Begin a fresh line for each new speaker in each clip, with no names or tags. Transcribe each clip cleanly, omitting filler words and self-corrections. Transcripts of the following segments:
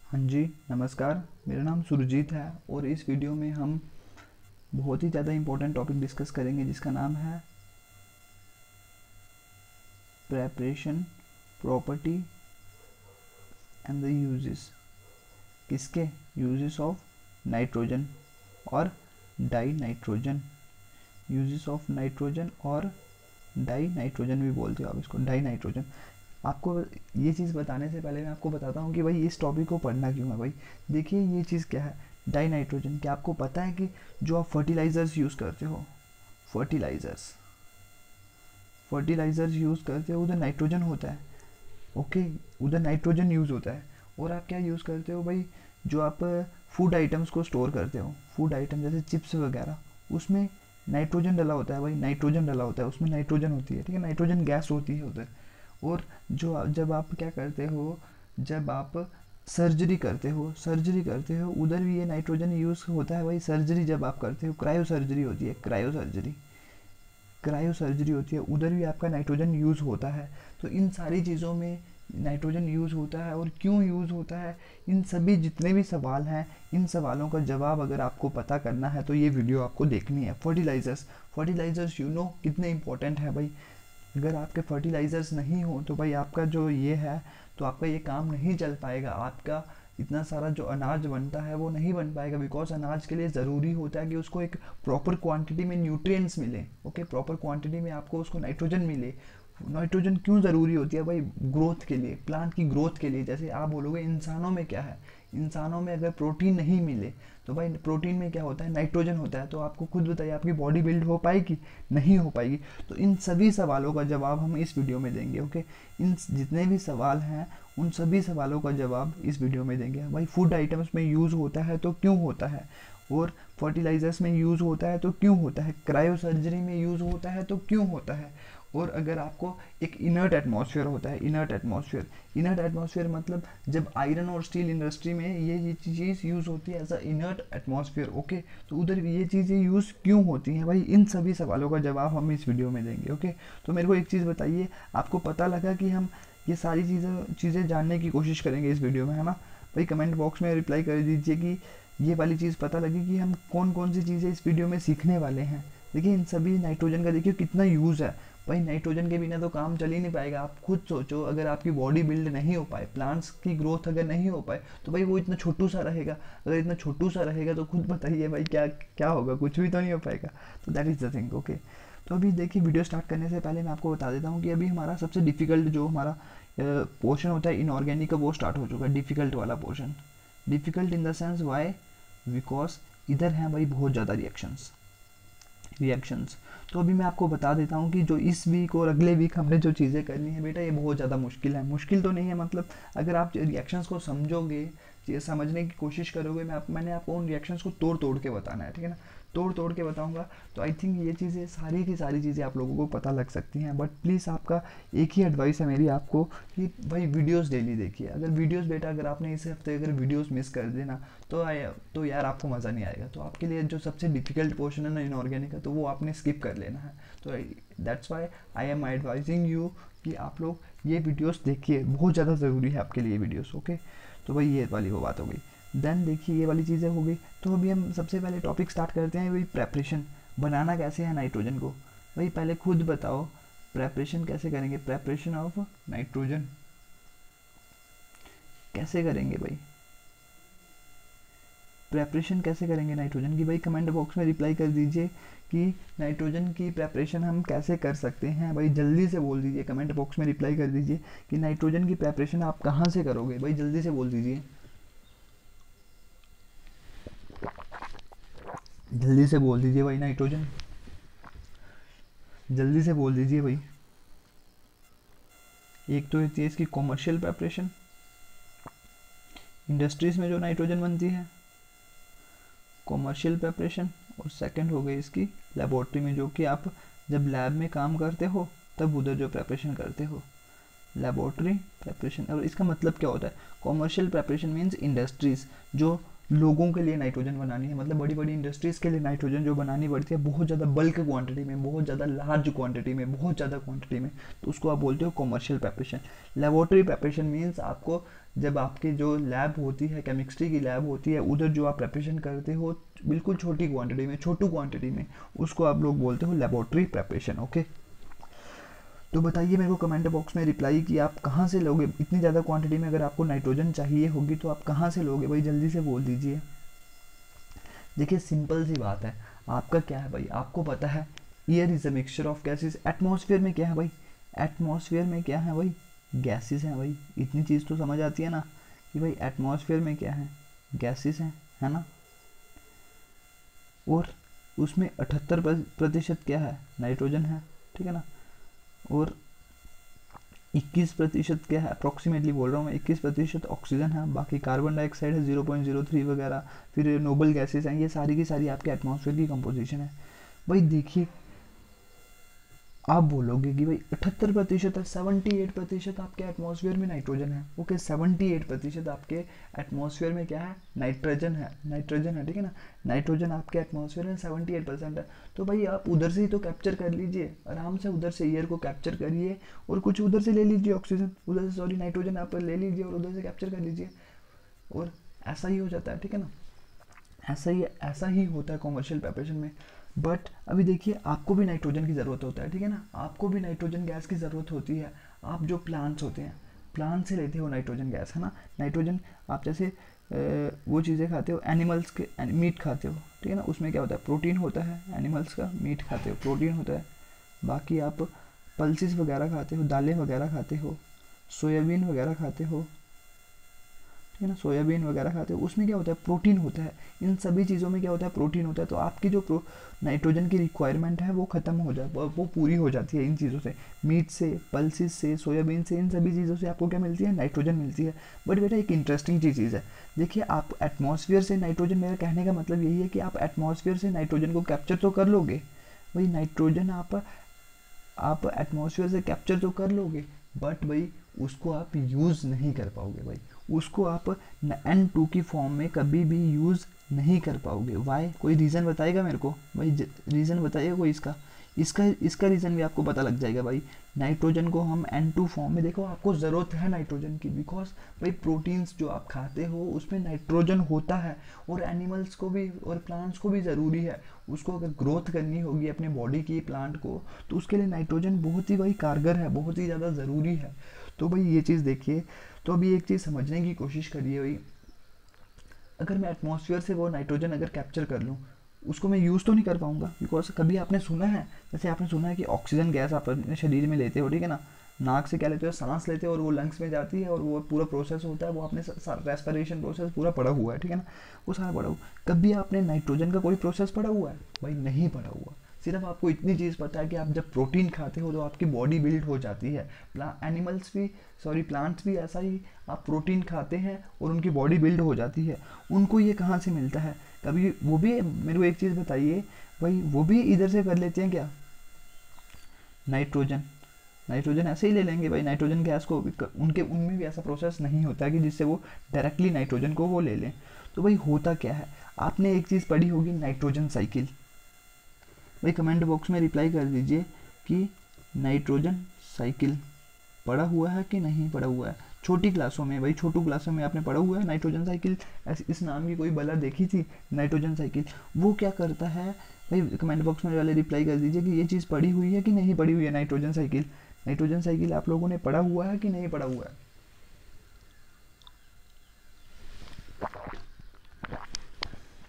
हाँ जी, नमस्कार। मेरा नाम सुरजीत है और इस वीडियो में हम बहुत ही ज़्यादा इम्पोर्टेंट टॉपिक डिस्कस करेंगे जिसका नाम है preparation, property and the uses. किसके? यूजेस ऑफ नाइट्रोजन और die nitrogen. Uses of nitrogen और डाई नाइट्रोजन भी बोलते हो आप इसको, डाई नाइट्रोजन। आपको ये चीज़ बताने से पहले मैं आपको बताता हूँ कि भाई इस टॉपिक को पढ़ना क्यों है। भाई देखिए, ये चीज़ क्या है, डाई नाइट्रोजन। क्या आपको पता है कि जो आप फर्टिलाइज़र्स यूज़ करते हो, फर्टिलाइज़र्स फर्टिलाइज़र्स यूज़ करते हो, उधर नाइट्रोजन होता है। ओके, उधर नाइट्रोजन यूज़ होता है। और आप क्या यूज़ करते हो भाई, जो आप फूड आइटम्स को स्टोर करते हो, फूड आइटम जैसे चिप्स वगैरह, उसमें नाइट्रोजन डला होता है। भाई नाइट्रोजन डला होता है, उसमें नाइट्रोजन होती है, ठीक है, नाइट्रोजन गैस होती है उधर। और जब आप क्या करते हो, जब आप सर्जरी करते हो उधर भी ये नाइट्रोजन यूज़ होता है। भाई सर्जरी जब आप करते हो, क्रायो सर्जरी होती है, क्रायो सर्जरी होती है, उधर भी आपका नाइट्रोजन यूज़ होता है। तो इन सारी चीज़ों में नाइट्रोजन यूज़ होता है। और क्यों यूज़ होता है, इन सभी जितने भी सवाल हैं, इन सवालों का जवाब अगर आपको पता करना है तो ये वीडियो आपको देखनी है। फर्टिलाइज़र्स यू नो कितने इंपॉर्टेंट है भाई। अगर आपके फर्टिलाइज़र्स नहीं हो तो भाई आपका जो ये है, तो आपका ये काम नहीं चल पाएगा। आपका इतना सारा जो अनाज बनता है वो नहीं बन पाएगा, बिकॉज अनाज के लिए ज़रूरी होता है कि उसको एक प्रॉपर क्वांटिटी में न्यूट्रिएंट्स मिले। ओके, प्रॉपर क्वांटिटी में आपको उसको नाइट्रोजन मिले। नाइट्रोजन क्यों ज़रूरी होती है भाई? ग्रोथ के लिए, प्लांट की ग्रोथ के लिए। जैसे आप बोलोगे इंसानों में क्या है, इंसानों में अगर प्रोटीन नहीं मिले तो भाई प्रोटीन में क्या होता है, नाइट्रोजन होता है। तो आपको खुद बताइए, आपकी बॉडी बिल्ड हो पाएगी? नहीं हो पाएगी। तो इन सभी सवालों का जवाब हम इस वीडियो में देंगे। ओके, इन जितने भी सवाल हैं उन सभी सवालों का जवाब इस वीडियो में देंगे। भाई फूड आइटम्स में यूज़ होता है तो क्यों होता है, और फर्टिलाइजर्स में यूज़ होता है तो क्यों होता है, क्रायो सर्जरी में यूज़ होता है तो क्यों होता है। और अगर आपको एक इनर्ट एटमॉस्फेयर होता है, इनर्ट एटमॉस्फेयर मतलब जब आयरन और स्टील इंडस्ट्री में ये चीज़ यूज़ होती है as a inert atmosphere. Okay, तो उधर ये चीज़ें यूज़ क्यों होती हैं भाई, इन सभी सवालों का जवाब हम इस वीडियो में देंगे। ओके, तो मेरे को एक चीज़ बताइए, आपको पता लगा कि हम ये सारी चीज़ें जानने की कोशिश करेंगे इस वीडियो में, है ना? भाई कमेंट बॉक्स में रिप्लाई कर दीजिए कि ये वाली चीज़ पता लगी कि हम कौन कौन सी चीज़ें इस वीडियो में सीखने वाले हैं। देखिए इन सभी नाइट्रोजन का देखिए कितना यूज़ है। भाई नाइट्रोजन के बिना तो काम चल ही नहीं पाएगा। आप खुद सोचो, अगर आपकी बॉडी बिल्ड नहीं हो पाए, प्लांट्स की ग्रोथ अगर नहीं हो पाए, तो भाई वो इतना छोटू सा रहेगा। अगर इतना छोटू सा रहेगा तो खुद बताइए भाई क्या क्या होगा, कुछ भी तो नहीं हो पाएगा। तो that is the thing. Okay, तो अभी देखिए, वीडियो स्टार्ट करने से पहले मैं आपको बता देता हूँ कि अभी हमारा सबसे डिफ़िकल्ट जो हमारा पोर्शन होता है इनऑर्गेनिक का, वो स्टार्ट हो चुका है, डिफ़िकल्ट वाला portion. Difficult in the sense why, because इधर हैं भाई बहुत ज़्यादा रिएक्शंस। तो अभी मैं आपको बता देता हूँ कि जो इस वीक और अगले वीक हमने जो चीज़ें करनी है बेटा, ये बहुत ज़्यादा मुश्किल है। मुश्किल तो नहीं है, मतलब अगर आप रिएक्शंस को समझोगे, ये समझने की कोशिश करोगे, मैंने आपको उन रिएक्शंस को तोड़ तोड़ के बताना है, ठीक है ना? तोड़ तोड़ के बताऊंगा। तो आई थिंक ये चीज़ें सारी की सारी चीज़ें आप लोगों को पता लग सकती हैं। बट प्लीज़ आपका एक ही एडवाइस है मेरी आपको कि भाई वीडियोस डेली देखिए। अगर वीडियोस बेटा, अगर आपने इस हफ्ते अगर वीडियोस मिस कर देना तो यार आपको मज़ा नहीं आएगा। तो आपके लिए जो सबसे डिफिकल्ट पोर्शन है ना इनऑर्गेनिक का, तो वो आपने स्किप कर लेना है। तो that's why I am advising you कि आप लोग ये वीडियोस देखिए, बहुत ज़्यादा ज़रूरी है आपके लिए वीडियोस। ओके, तो भाई ये वाली वो बात हो गई। देन देखिए ये वाली चीज़ें हो गई। तो अभी हम सबसे पहले टॉपिक स्टार्ट करते हैं, वही प्रेपरेशन। बनाना कैसे है नाइट्रोजन को, भाई पहले खुद बताओ प्रेपरेशन कैसे करेंगे, प्रेपरेशन ऑफ नाइट्रोजन कैसे करेंगे भाई, प्रेपरेशन कैसे करेंगे नाइट्रोजन की? भाई कमेंट बॉक्स में रिप्लाई कर दीजिए कि नाइट्रोजन की प्रेपरेशन हम कैसे कर सकते हैं। भाई जल्दी से बोल दीजिए, कमेंट बॉक्स में रिप्लाई कर दीजिए कि नाइट्रोजन की प्रेपरेशन आप कहाँ से करोगे। भाई जल्दी से बोल दीजिए, जल्दी से बोल दीजिए भाई, नाइट्रोजन जल्दी से बोल दीजिए भाई। एक तो होती है इसकी कॉमर्शियल प्रेपरेशन, इंडस्ट्रीज़ में जो नाइट्रोजन बनती है, कॉमर्शियल प्रेपरेशन। और सेकंड हो गई इसकी लेबोरेटरी में, जो कि आप जब लैब में काम करते हो तब उधर जो प्रेपरेशन करते हो, लेबोरेटरी प्रेपरेशन। और इसका मतलब क्या होता है? कॉमर्शियल प्रेपरेशन मीन्स इंडस्ट्रीज़ जो लोगों के लिए नाइट्रोजन बनानी है, मतलब बड़ी बड़ी इंडस्ट्रीज़ के लिए नाइट्रोजन जो बनानी पड़ती है बहुत ज़्यादा बल्क क्वांटिटी में, बहुत ज़्यादा लार्ज क्वांटिटी में, बहुत ज़्यादा क्वांटिटी में, तो उसको आप बोलते हो commercial preparation. Laboratory preparation means आपको जब आपकी जो लैब होती है, केमिस्ट्री की लैब होती है, उधर जो आप प्रेपरेशन करते हो बिल्कुल छोटी क्वांटिटी में, छोटू क्वांटिटी में, उसको आप लोग बोलते हो लेबोरेटरी प्रेपरेशन। ओके, तो बताइए मेरे को कमेंट बॉक्स में रिप्लाई कि आप कहाँ से लोगे इतनी ज़्यादा क्वांटिटी में, अगर आपको नाइट्रोजन चाहिए होगी तो आप कहाँ से लोगे भाई, जल्दी से बोल दीजिए। देखिए सिंपल सी बात है, आपका क्या है भाई, आपको पता है air is a mixture of gases. Atmosphere में क्या है भाई, एटमॉस्फेयर में क्या है भाई, गैसेस हैं भाई। इतनी चीज़ तो समझ आती है ना कि भाई एटमॉस्फेयर में क्या है, गैसेस हैं, है ना। और उसमें 78% क्या है, नाइट्रोजन है, ठीक है ना। और 21% क्या है, अप्रॉक्सीमेटली बोल रहा हूँ मैं, 21% ऑक्सीजन है, बाकी कार्बन डाइऑक्साइड है 0.03 वगैरह, फिर नोबल गैसेस हैं, ये सारी की सारी आपके एटमॉस्फेयर की कंपोजिशन है। भाई देखिए आप बोलोगे कि भाई 78% है, 78% आपके एटमॉस्फेयर में नाइट्रोजन है। ओके, 78% आपके एटमॉस्फेयर में क्या है, नाइट्रोजन है, नाइट्रोजन है, ठीक है ना। नाइट्रोजन आपके एटमॉस्फेयर में 78% है। तो भाई आप उधर से ही तो कैप्चर कर लीजिए आराम से, उधर से एयर को कैप्चर करिए और कुछ उधर से ले लीजिए, ऑक्सीजन उधर से, सॉरी नाइट्रोजन आप ले लीजिए और उधर से कैप्चर कर लीजिए, और ऐसा ही हो जाता है, ठीक है ना। ऐसा ही होता है कॉमर्शियल प्रेपरेशन में। बट अभी देखिए आपको भी नाइट्रोजन की ज़रूरत होता है, ठीक है ना, आपको भी नाइट्रोजन गैस की ज़रूरत होती है। आप जो प्लांट्स होते हैं, प्लांट से लेते हो नाइट्रोजन गैस, है ना। नाइट्रोजन आप जैसे वो चीज़ें खाते हो, एनिमल्स के मीट खाते हो, ठीक है ना, उसमें क्या होता है, प्रोटीन होता है, एनिमल्स का मीट खाते हो प्रोटीन होता है। बाकी आप पल्सेस वगैरह खाते हो, दालें वगैरह खाते हो, सोयाबीन वगैरह खाते हो, ठीक है ना, सोयाबीन वगैरह खाते हो, उसमें क्या होता है, प्रोटीन होता है। इन सभी चीज़ों में क्या होता है, प्रोटीन होता है। तो आपकी जो नाइट्रोजन की रिक्वायरमेंट है वो ख़त्म हो जाए, वो पूरी हो जाती है इन चीज़ों से, मीट से, पल्सिस से, सोयाबीन से, इन सभी चीज़ों से आपको क्या मिलती है, नाइट्रोजन मिलती है। बट बेटा एक इंटरेस्टिंग चीज़ है, देखिए आप एटमॉस्फेयर से नाइट्रोजन, मेरा कहने का मतलब यही है कि आप एटमॉस्फेयर से नाइट्रोजन को कैप्चर तो कर लोगे, वही नाइट्रोजन आप एटमॉस्फेयर से कैप्चर तो कर लोगे, बट भाई उसको आप यूज़ नहीं कर पाओगे भाई, उसको आप N2 की फॉर्म में कभी भी यूज़ नहीं कर पाओगे। वाई, कोई रीज़न बताएगा मेरे को भाई, रीज़न बताइएगा कोई इसका, इसका रीज़न भी आपको पता लग जाएगा भाई। नाइट्रोजन को हम N2 फॉर्म में, देखो आपको ज़रूरत है नाइट्रोजन की, बिकॉज भाई प्रोटीन्स जो आप खाते हो उसमें नाइट्रोजन होता है, और एनिमल्स को भी और प्लांट्स को भी ज़रूरी है। उसको अगर ग्रोथ करनी होगी अपने बॉडी की, प्लांट को, तो उसके लिए नाइट्रोजन बहुत ही भाई कारगर है, बहुत ही ज़्यादा ज़रूरी है। तो भाई ये चीज़ देखिए। तो अभी एक चीज़ समझने की कोशिश करिए भाई, अगर मैं एटमॉस्फेयर से वो नाइट्रोजन अगर कैप्चर कर लूँ, उसको मैं यूज़ तो नहीं कर पाऊंगा, बिकॉज कभी आपने सुना है, जैसे आपने सुना है कि ऑक्सीजन गैस आप अपने शरीर में लेते हो, ठीक है ना, नाक से क्या लेते हो, सांस लेते हो और वो लंग्स में जाती है और वो पूरा प्रोसेस होता है, वो आपने रेस्पिरेशन प्रोसेस पूरा पढ़ा हुआ है, ठीक है ना, वो सारा पढ़ा हुआ। कभी आपने नाइट्रोजन का कोई प्रोसेस पढ़ा हुआ है भाई, नहीं पढ़ा हुआ। सिर्फ आपको इतनी चीज़ पता है कि आप जब प्रोटीन खाते हो तो आपकी बॉडी बिल्ड हो जाती है। एनिमल्स भी, सॉरी प्लांट्स भी ऐसा ही, आप प्रोटीन खाते हैं और उनकी बॉडी बिल्ड हो जाती है। उनको ये कहाँ से मिलता है, कभी वो भी मेरे को एक चीज़ बताइए भाई, वो भी इधर से कर लेते हैं क्या, नाइट्रोजन, नाइट्रोजन ऐसे ही ले लेंगे भाई, नाइट्रोजन गैस को उनके उनमें भी ऐसा प्रोसेस नहीं होता है कि जिससे वो डायरेक्टली नाइट्रोजन को वो ले लें। तो भाई होता क्या है, आपने एक चीज़ पढ़ी होगी, नाइट्रोजन साइकिल। भाई कमेंट बॉक्स में रिप्लाई कर दीजिए कि नाइट्रोजन साइकिल पढ़ा हुआ है कि नहीं पढ़ा हुआ है। छोटी क्लासों में भाई, छोटू क्लासों में आपने पढ़ा हुआ है नाइट्रोजन साइकिल, इस नाम की कोई बला देखी थी, नाइट्रोजन साइकिल। वो क्या करता है भाई, कमेंट बॉक्स में वाले रिप्लाई कर दीजिए कि ये चीज़ पढ़ी हुई है कि नहीं पढ़ी हुई है, नाइट्रोजन साइकिल। नाइट्रोजन साइकिल आप लोगों ने पढ़ा हुआ है कि नहीं पढ़ा हुआ है।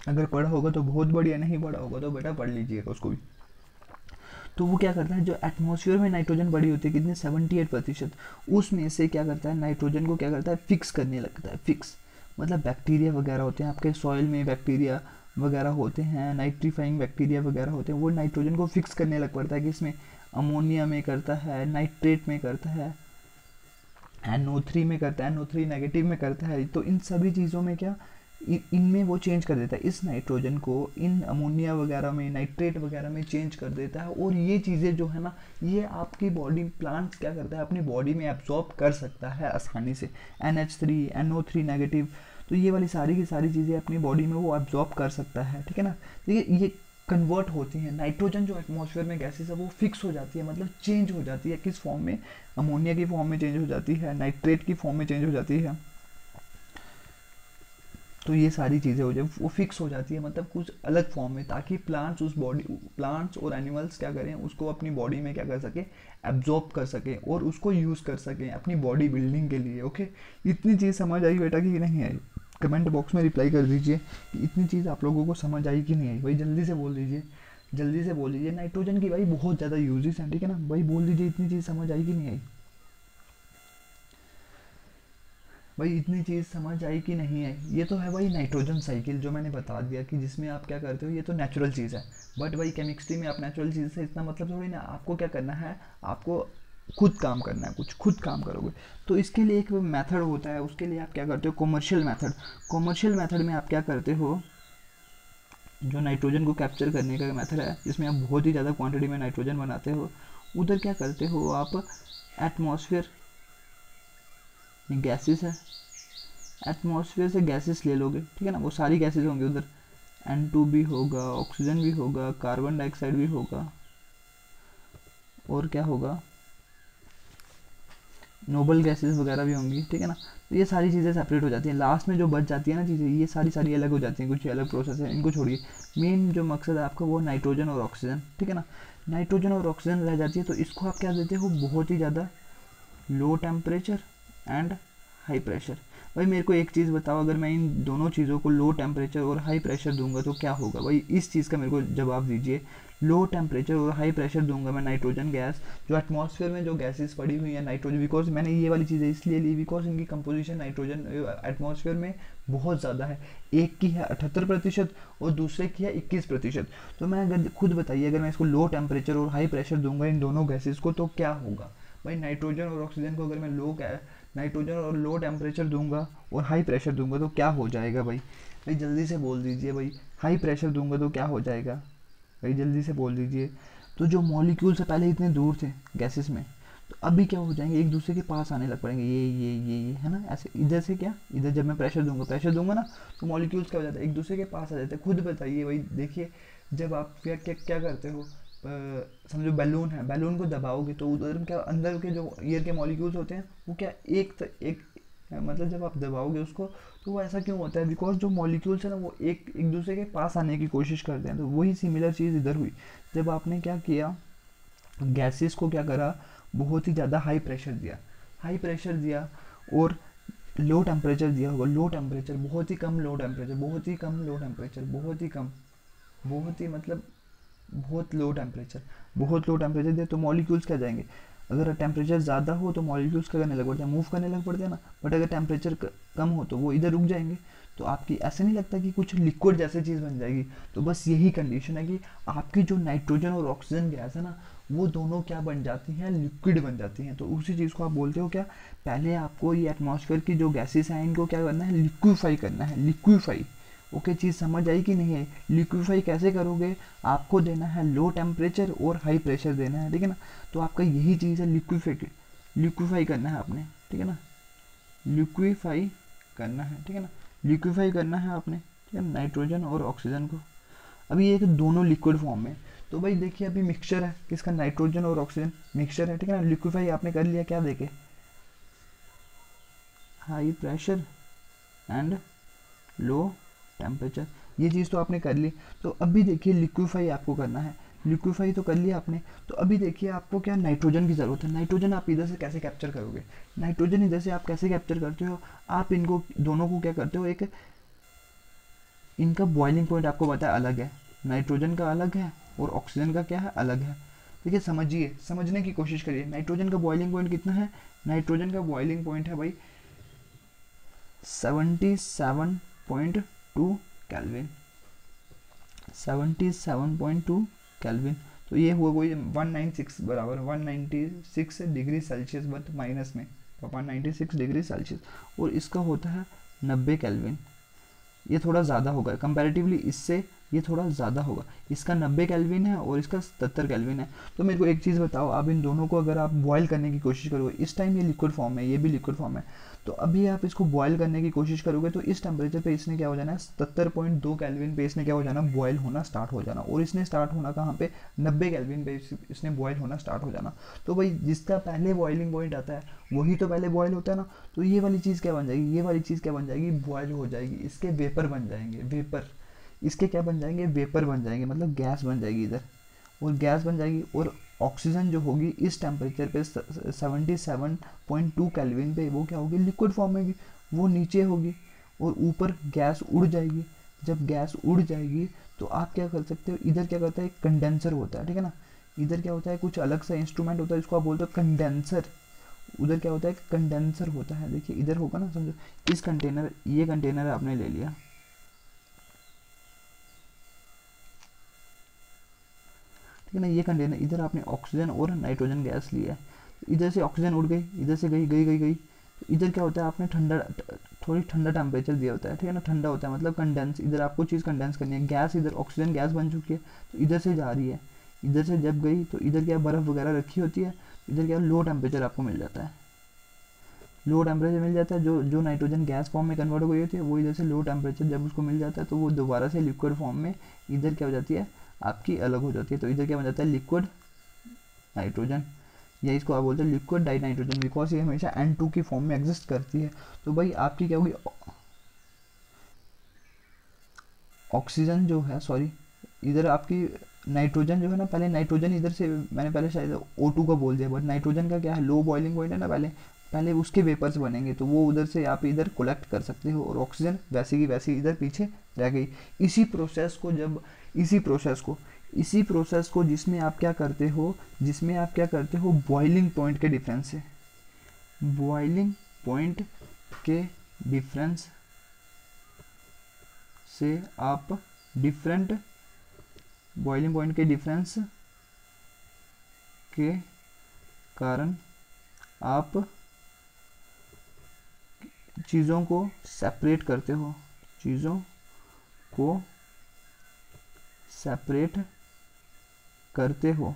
अगर पढ़ा होगा तो बहुत बढ़िया, नहीं पढ़ा होगा तो बेटा पढ़ लीजिएगा उसको भी। तो वो क्या करता है, जो एटमॉस्फेयर में नाइट्रोजन बड़ी होती है कितने, 78%, उसमें से क्या करता है, नाइट्रोजन को क्या करता है, फिक्स करने लगता है। फिक्स मतलब बैक्टीरिया वगैरह होते हैं आपके सॉइल में, बैक्टीरिया वगैरह होते हैं, नाइट्रीफाइंग बैक्टीरिया वगैरह होते हैं, वो नाइट्रोजन को फिक्स करने लग पड़ता है कि इसमें अमोनिया में करता है, नाइट्रेट में करता है, NO3 में करता है, NO3 नेगेटिव में करता है। तो इन सभी चीज़ों में क्या, इनमें वो चेंज कर देता है, इस नाइट्रोजन को इन अमोनिया वगैरह में, नाइट्रेट वगैरह में चेंज कर देता है। और ये चीज़ें जो है ना, ये आपकी बॉडी, प्लांट्स क्या करता है, अपनी बॉडी में एब्जॉर्ब कर सकता है आसानी से, NH3 NO3 नेगेटिव। तो ये वाली सारी की सारी चीज़ें अपनी बॉडी में वो एब्जॉर्ब कर सकता है, ठीक है ना। देखिए ये कन्वर्ट होती हैं, नाइट्रोजन जो एटमॉस्फेयर में गैसेस है वो फिक्स हो जाती है, मतलब चेंज हो जाती है, किस फॉर्म में, अमोनिया की फॉर्म में चेंज हो जाती है, नाइट्रेट की फॉर्म में चेंज हो जाती है। तो ये सारी चीज़ें हो जाए वो फिक्स हो जाती है, मतलब कुछ अलग फॉर्म में, ताकि प्लांट्स और एनिमल्स क्या करें, उसको अपनी बॉडी में क्या कर सके, एब्जॉर्ब कर सके और उसको यूज़ कर सकें अपनी बॉडी बिल्डिंग के लिए। ओके, इतनी चीज़ समझ आई बेटा कि नहीं आई? कमेंट बॉक्स में रिप्लाई कर दीजिए कि इतनी चीज़ आप लोगों को समझ आई कि नहीं आई। भाई जल्दी से बोल दीजिए, जल्दी से बोल दीजिए। नाइट्रोजन की भाई बहुत ज़्यादा यूजेस हैं, ठीक है ना भाई, बोल दीजिए इतनी चीज़ समझ आई कि नहीं आई? भाई इतनी चीज़ समझ आई कि नहीं आई? ये तो है भाई नाइट्रोजन साइकिल जो मैंने बता दिया कि जिसमें आप क्या करते हो, ये तो नेचुरल चीज़ है। बट भाई केमिस्ट्री में आप नेचुरल चीज़ से इतना मतलब थोड़ी ना, आपको क्या करना है, आपको खुद काम करना है, कुछ खुद काम करोगे। तो इसके लिए एक मेथड होता है, उसके लिए आप क्या करते हो, कॉमर्शियल मेथड। कॉमर्शियल मेथड में आप क्या करते हो, जो नाइट्रोजन को कैप्चर करने का मेथड है, जिसमें आप बहुत ही ज़्यादा क्वांटिटी में नाइट्रोजन बनाते हो, उधर क्या करते हो आप, एटमॉस्फेयर गैसेस है, एटमॉस्फेयर से गैसेस ले लोगे, ठीक है ना, वो सारी गैसेस होंगी उधर, N2 भी होगा, ऑक्सीजन भी होगा, कार्बन डाइऑक्साइड भी होगा, और क्या होगा, नोबल गैसेस वगैरह भी होंगी, ठीक है ना। तो ये सारी चीज़ें सेपरेट हो जाती हैं, लास्ट में जो बच जाती है ना चीज़ें, ये सारी सारी अलग हो जाती हैं, कुछ अलग प्रोसेस है, इनको छोड़िए। मेन जो मकसद है आपका वो नाइट्रोजन और ऑक्सीजन, ठीक है ना। नाइट्रोजन और ऑक्सीजन रह जाती है, तो इसको आप क्या देते हो, बहुत ही ज़्यादा low temperature and high pressure. भाई मेरे को एक चीज़ बताओ, अगर मैं इन दोनों चीज़ों को लो टेम्परेचर और हाई प्रेशर दूंगा तो क्या होगा? भाई इस चीज़ का मेरे को जवाब दीजिए। लो टेम्परेचर और हाई प्रेशर दूंगा मैं नाइट्रोजन गैस, जो एटमॉस्फेयर में जो गैसेस पड़ी हुई है नाइट्रोजन, बिकॉज मैंने ये वाली चीज़ें इसलिए ली बिकॉज इनकी कंपोजिशन नाइट्रोजन एटमॉस्फेयर में बहुत ज़्यादा है। एक की है 78% और दूसरे की है 21%। तो मैं अगर खुद बताइए, अगर मैं इसको लो टेम्परेचर और हाई प्रेशर दूंगा इन दोनों गैसेस को तो क्या होगा? भाई नाइट्रोजन और ऑक्सीजन को अगर मैं नाइट्रोजन और लो टेम्परेचर दूंगा और हाई प्रेशर दूंगा तो क्या हो जाएगा? भाई जल्दी से बोल दीजिए। भाई हाई प्रेशर दूंगा तो क्या हो जाएगा? भाई जल्दी से बोल दीजिए। तो जो मॉलिक्यूल से पहले इतने दूर थे गैसेस में, तो अभी क्या हो जाएंगे, एक दूसरे के पास आने लग पड़ेंगे, ये है ना, ऐसे इधर से क्या, इधर जब मैं प्रेशर दूंगा ना, तो मॉलिक्यूल्स क्या हो जाता है, एक दूसरे के पास आ जाते हैं। खुद बताइए भाई, देखिए जब आप क्या क्या क्या करते हो, समझो बैलून है, बैलून को दबाओगे तो उधर क्या अंदर के जो एयर के मॉलिक्यूल्स होते हैं वो क्या एक मतलब जब आप दबाओगे उसको तो वो ऐसा क्यों होता है? बिकॉज जो मॉलिक्यूल्स है ना वो एक एक दूसरे के पास आने की कोशिश करते हैं। तो वही सिमिलर चीज़ इधर हुई, जब आपने क्या किया, गैसेस को क्या करा, बहुत ही ज़्यादा हाई प्रेशर दिया और लो टेम्परेचर दिया होगा, लो टेम्परेचर, बहुत ही कम लो टेम्परेचर, बहुत ही कम लो टेम्परेचर, बहुत ही कम, बहुत ही मतलब बहुत लो टेम्परेचर दे तो मॉलिक्यूल्स क्या जाएंगे, अगर टेम्परेचर ज़्यादा हो तो मॉलिक्यूल्स क्या करने लग पड़ते हैं, मूव करने लग पड़ते हैं ना। बट अगर टेम्परेचर कम हो तो वो इधर रुक जाएंगे। तो आपकी ऐसे नहीं लगता कि कुछ लिक्विड जैसी चीज़ बन जाएगी? तो बस यही कंडीशन है कि आपकी जो नाइट्रोजन और ऑक्सीजन गैस है ना, वो दोनों क्या बन जाती हैं, लिक्विड बन जाती हैं। तो उसी चीज़ को आप बोलते हो क्या, पहले आपको ये एटमॉस्फेयर की जो गैसेस हैं इनको क्या करना है, लिक्विफाई करना है, लिक्विफाई। ओके, चीज़ समझ आई कि नहीं आई? लिक्विफाई कैसे करोगे, आपको देना है लो टेम्परेचर और हाई प्रेशर देना है, ठीक है ना। तो आपका यही चीज़ है, लिक्विफाई करना है आपने, ठीक है ना, लिक्विफाई करना है, ठीक है ना, लिक्विफाई करना है आपने, ठीक है, नाइट्रोजन और ऑक्सीजन को। अभी ये तो दोनों लिक्विड फॉर्म में, तो भाई देखिए अभी मिक्सचर है किसका, नाइट्रोजन और ऑक्सीजन मिक्सचर है, ठीक है ना। लिक्विफाई आपने कर लिया, क्या देके, high pressure and low temperature, ये चीज़ तो आपने कर ली। तो अभी देखिए लिक्विफाई आपको करना है, लिक्विफाई तो कर लिया आपने। तो अभी देखिए आपको क्या, नाइट्रोजन की ज़रूरत है। नाइट्रोजन आप इधर से कैसे कैप्चर करोगे, नाइट्रोजन इधर से आप कैसे कैप्चर करते हो, आप इनको दोनों को क्या करते हो, एक इनका बॉइलिंग पॉइंट आपको पता है अलग है, नाइट्रोजन का अलग है और ऑक्सीजन का क्या है, अलग है। देखिए समझिए, समझने की कोशिश करिए। नाइट्रोजन का बॉइलिंग पॉइंट कितना है, नाइट्रोजन का बॉइलिंग पॉइंट है भाई 77.2 केल्विन, 77.2 केल्विन। तो ये हुआ कोई 196 बराबर 196 डिग्री सेल्सियस, बट माइनस में 196 डिग्री सेल्सियस, और इसका होता है 90 केल्विन। ये थोड़ा ज़्यादा होगा कंपैरेटिवली, इससे ये थोड़ा ज़्यादा होगा, इसका 90 केल्विन है और इसका 77 केल्विन है। तो मेरे को एक चीज़ बताओ, आप इन दोनों को अगर आप बॉयल करने की कोशिश करोगे, इस टाइम ये लिक्विड फॉर्म है, ये भी लिक्विड फॉर्म है, तो अभी आप इसको बॉयल करने की कोशिश करोगे तो इस टेम्परेचर पे इसने क्या हो जाना है, 77.2 केल्विन पे इसने क्या हो जाना, बॉयल होना स्टार्ट हो जाना। और इसने स्टार्ट होना कहाँ पे, 90 केल्विन पे इसने बॉयल होना स्टार्ट हो जाना। तो भाई जिसका पहले बॉइलिंग पॉइंट आता है वही तो पहले बॉयल होता है ना। तो ये वाली चीज़ क्या बन जाएगी, ये वाली चीज़ क्या बन जाएगी, बॉयल हो जाएगी, इसके वेपर बन जाएंगे, वेपर, इसके क्या बन जाएंगे, वेपर बन जाएंगे, मतलब गैस बन जाएगी इधर, और गैस बन जाएगी। और ऑक्सीजन जो होगी इस टेम्परेचर पे 77.2 केल्विन पे वो क्या होगी, लिक्विड फॉर्म में, वो नीचे होगी और ऊपर गैस उड़ जाएगी। जब गैस उड़ जाएगी तो आप क्या कर सकते हो, इधर क्या करता है, एक कंडेंसर होता है, ठीक है ना, इधर क्या होता है, कुछ अलग सा इंस्ट्रूमेंट होता है, इसको आप बोलते हो कंडेंसर। उधर क्या होता है, कंडेंसर होता है, देखिए इधर होगा ना, समझो इस कंटेनर, ये कंटेनर आपने ले लिया, ठीक है ना, ये कंटेनर, इधर आपने ऑक्सीजन और नाइट्रोजन गैस लिया है, इधर से ऑक्सीजन उड़ गई, इधर से गई गई गई गई, तो इधर क्या होता है, आपने ठंडा, थोड़ी ठंडा टेम्परेचर दिया होता है, ठीक है ना, ठंडा होता है मतलब कंडेंस, इधर आपको चीज़ कंडेंस करनी है, गैस इधर ऑक्सीजन गैस बन चुकी है, तो इधर से जा रही है, इधर से जब गई तो इधर क्या बर्फ़ वगैरह रखी होती है, इधर क्या लो टेम्परेचर आपको मिल जाता है, लो टेम्परेचर मिल जाता है, जो जो नाइट्रोजन गैस फॉर्म में कन्वर्ट हो गई होती है वो इधर से लो टेम्परेचर जब उसको मिल जाता है तो वो दोबारा से लिक्विड फॉर्म में इधर क्या हो जाती है, आपकी अलग हो जाती है। तो इधर क्या बन जाता है, लिक्विड नाइट्रोजन, या इसको आप बोलते हैं लिक्विड डाई नाइट्रोजन, बिकॉज ये हमेशा N2 की फॉर्म में एग्जिस्ट करती है। तो भाई आपकी क्या होगी, ऑक्सीजन जो है, सॉरी इधर आपकी नाइट्रोजन जो है ना, पहले नाइट्रोजन इधर से, मैंने पहले शायद O2 का बोल दिया, बट नाइट्रोजन का क्या है, लो बॉइलिंग पॉइंट है ना, पहले पहले उसके वेपर्स बनेंगे तो वो उधर से आप इधर कलेक्ट कर सकते हो, और ऑक्सीजन वैसी की वैसी इधर पीछे रह गई। इसी प्रोसेस को जब, इसी प्रोसेस को जिसमें आप क्या करते हो, जिसमें आप क्या करते हो, बॉइलिंग पॉइंट के डिफरेंस से, बॉइलिंग पॉइंट के डिफरेंस से आप डिफरेंट, बॉइलिंग पॉइंट के डिफरेंस के कारण आप चीज़ों को सेपरेट करते हो, चीज़ों को सेपरेट करते हो,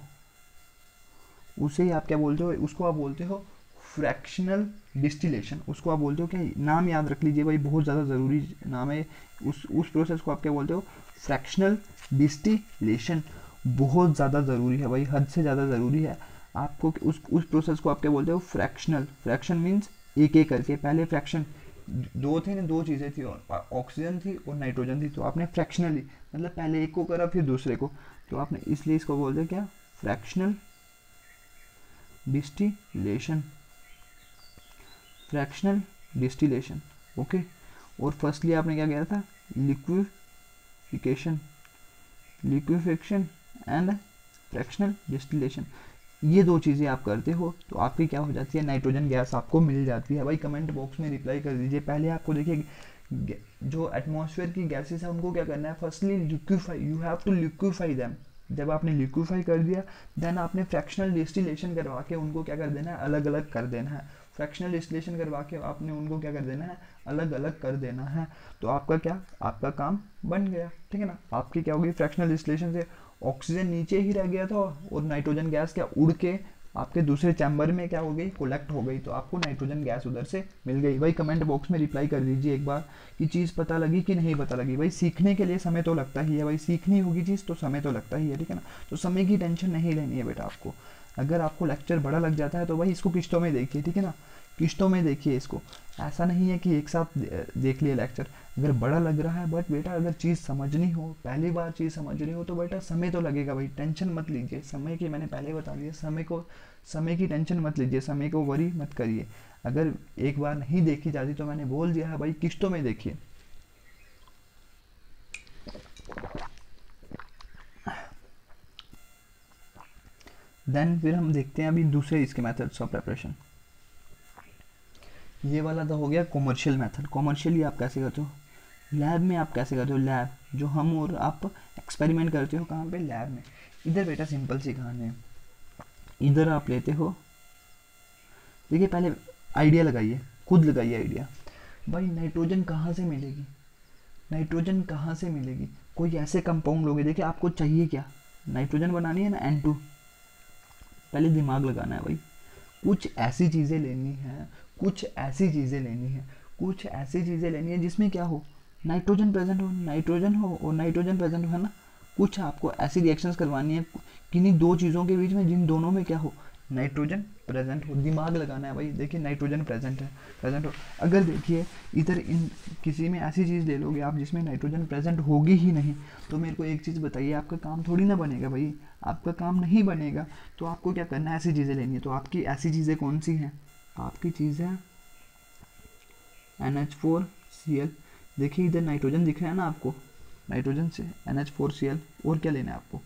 उसे ही आप क्या बोलते हो, उसको आप बोलते हो फ्रैक्शनल डिस्टिलेशन। उसको आप बोलते हो क्या, नाम याद रख लीजिए भाई, बहुत ज़्यादा ज़रूरी नाम है। उस प्रोसेस को आप क्या बोलते हो, फ्रैक्शनल डिस्टिलेशन। बहुत ज़्यादा ज़रूरी है भाई, हद से ज़्यादा ज़रूरी है आपको। उस प्रोसेस को आप क्या बोलते हो, फ्रैक्शनल। फ्रैक्शन मीन्स एक एक करके, पहले फ्रैक्शन दो थे ना, दो चीज़ें थी, ऑक्सीजन थी और नाइट्रोजन थी, तो आपने फ्रैक्शनली मतलब पहले एक को करा फिर दूसरे को, तो आपने इसलिए इसको बोलते हैं क्या, fractional distillation, fractional distillation. Okay, और फर्स्टली आपने क्या किया था, liquefaction, liquefaction and fractional distillation. ये दो चीज़ें आप करते हो तो आपकी क्या हो जाती है, नाइट्रोजन गैस आपको मिल जाती है। भाई कमेंट बॉक्स में रिप्लाई कर दीजिए। पहले आपको देखिए, जो एटमॉस्फेयर की गैसेस है उनको क्या करना है, firstly liquefy, you have to liquefy them. जब आपने लिक्विफाई कर दिया देन आपने फ्रैक्शनल डिस्टिलेशन करवा के उनको क्या कर देना है, अलग अलग कर देना है। फ्रैक्शनल डिस्टिलेशन करवा के आपने उनको क्या कर देना है, अलग अलग कर देना है। तो आपका क्या, आपका काम बन गया, ठीक है ना। आपकी क्या होगी, फ्रैक्शनल डिस्टिलेशन से ऑक्सीजन नीचे ही रह गया था और नाइट्रोजन गैस क्या उड़ के आपके दूसरे चैम्बर में क्या हो गई, कोलेक्ट हो गई, तो आपको नाइट्रोजन गैस उधर से मिल गई। भाई कमेंट बॉक्स में रिप्लाई कर दीजिए एक बार कि चीज़ पता लगी कि नहीं पता लगी। भाई सीखने के लिए समय तो लगता ही है, भाई सीखनी होगी चीज़ तो समय तो लगता ही है, ठीक है ना। तो समय की टेंशन नहीं लेनी है बेटा आपको। अगर आपको लेक्चर बड़ा लग जाता है तो भाई इसको किस्तों में देखिए, ठीक है ना, किस्तों में देखिए इसको। ऐसा नहीं है कि एक साथ देख लिए लेक्चर। अगर बड़ा लग रहा है बट बेटा अगर चीज़ समझनी हो, पहली बार चीज़ समझनी हो तो बेटा समय तो लगेगा भाई, टेंशन मत लीजिए समय की। मैंने पहले बता दिया, समय की टेंशन मत लीजिए, समय को वरी मत करिए। अगर एक बार नहीं देखी जाती तो मैंने बोल दिया है भाई, किस्तों में देखिए। देन फिर हम देखते हैं अभी दूसरे इसके मेथड्स ऑफ प्रिपरेशन। ये वाला तो हो गया कॉमर्शियल मेथड। कॉमर्शियली आप कैसे करते हो, लैब में आप कैसे करते हो, लैब जो हम और आप एक्सपेरिमेंट करते हो कहाँ पे, लैब में। इधर बेटा सिंपल सी कहानी है, इधर आप लेते हो, देखिए पहले आइडिया लगाइए, खुद लगाइए आइडिया। भाई नाइट्रोजन कहाँ से मिलेगी, नाइट्रोजन कहाँ से मिलेगी। कोई ऐसे कंपाउंड लोगे, देखिए आपको चाहिए क्या, नाइट्रोजन बनानी है ना N2, पहले दिमाग लगाना है भाई, कुछ ऐसी चीज़ें लेनी है, कुछ ऐसी चीज़ें लेनी है, कुछ ऐसी चीज़ें लेनी है जिसमें क्या हो, नाइट्रोजन प्रेजेंट हो, नाइट्रोजन हो और नाइट्रोजन प्रेजेंट हो, है ना। कुछ आपको ऐसी रिएक्शंस करवानी है किन्हीं दो चीज़ों के बीच में जिन दोनों में क्या हो, नाइट्रोजन प्रेजेंट हो। दिमाग लगाना है भाई, देखिए नाइट्रोजन प्रेजेंट है, प्रेजेंट हो। अगर देखिए इधर इन किसी में ऐसी चीज़ ले लोगे आप जिसमें नाइट्रोजन प्रेजेंट होगी ही नहीं, तो मेरे को एक चीज़ बताइए, आपका काम थोड़ी ना बनेगा भाई, आपका काम नहीं बनेगा। तो आपको क्या करना है, ऐसी चीज़ें लेनी है। तो आपकी ऐसी चीज़ें कौन सी हैं, आपकी चीज़ है NH4Cl। देखिए इधर नाइट्रोजन दिख रहा है ना आपको, नाइट्रोजन से NH4Cl, और क्या लेना है आपको,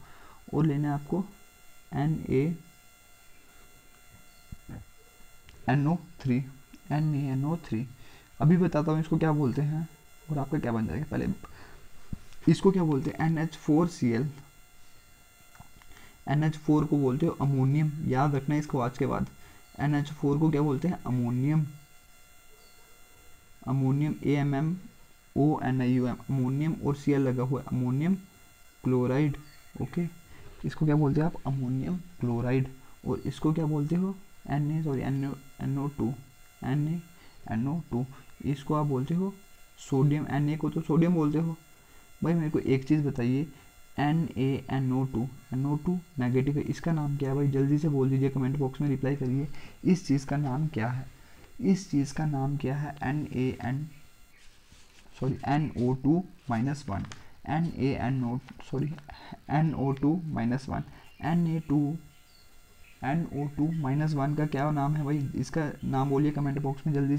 और लेना है आपको NaNO3। अभी बताता हूँ इसको क्या बोलते हैं और आपका क्या बन जाएगा। पहले इसको क्या बोलते हैं, NH4Cl। NH4 को बोलते हो अमोनियम, याद रखना है इसको आज के बाद। NH4 को क्या बोलते हैं, अमोनियम, अमोनियम AMMONIUM, अमोनियम, और Cl लगा हुआ है, अमोनियम क्लोराइड। ओके, इसको क्या बोलते हैं आप, अमोनियम क्लोराइड। और इसको क्या बोलते हो, NaNO2, इसको आप बोलते हो सोडियम। Na को तो सोडियम बोलते हो। भाई मेरे को एक चीज़ बताइए, NaNO2 नेगेटिव है, इसका नाम क्या है भाई, जल्दी से बोल दीजिए, कमेंट बॉक्स में रिप्लाई करिए, इस चीज़ का नाम क्या है, इस चीज़ का नाम क्या है, NO2-1, NO2-1, NO2-1 का क्या नाम है भाई, इसका नाम बोलिए कमेंट बॉक्स में, जल्दी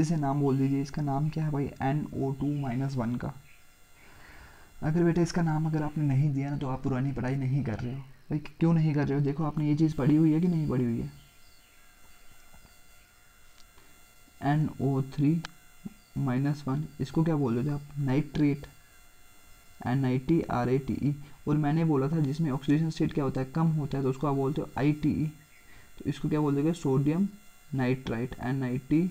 से नाम बोल दीजिए, इसका नाम क्या है भाई, NO2-1 का। अगर बेटा इसका नाम अगर आपने नहीं दिया ना, तो आप पुरानी पढ़ाई नहीं कर रहे हो भाई। क्यों नहीं कर रहे हो, देखो आपने ये चीज़ पढ़ी हुई है कि नहीं पढ़ी हुई है। NO3-1, इसको क्या बोल रहे थे आप, नाइट्रेट, NiTrate। और मैंने बोला था जिसमें ऑक्सीडेशन स्टेट क्या होता है, कम होता है, तो उसको आप बोलते हो ITE। तो इसको क्या बोल देंगे, sodium nitrite, NiTrite,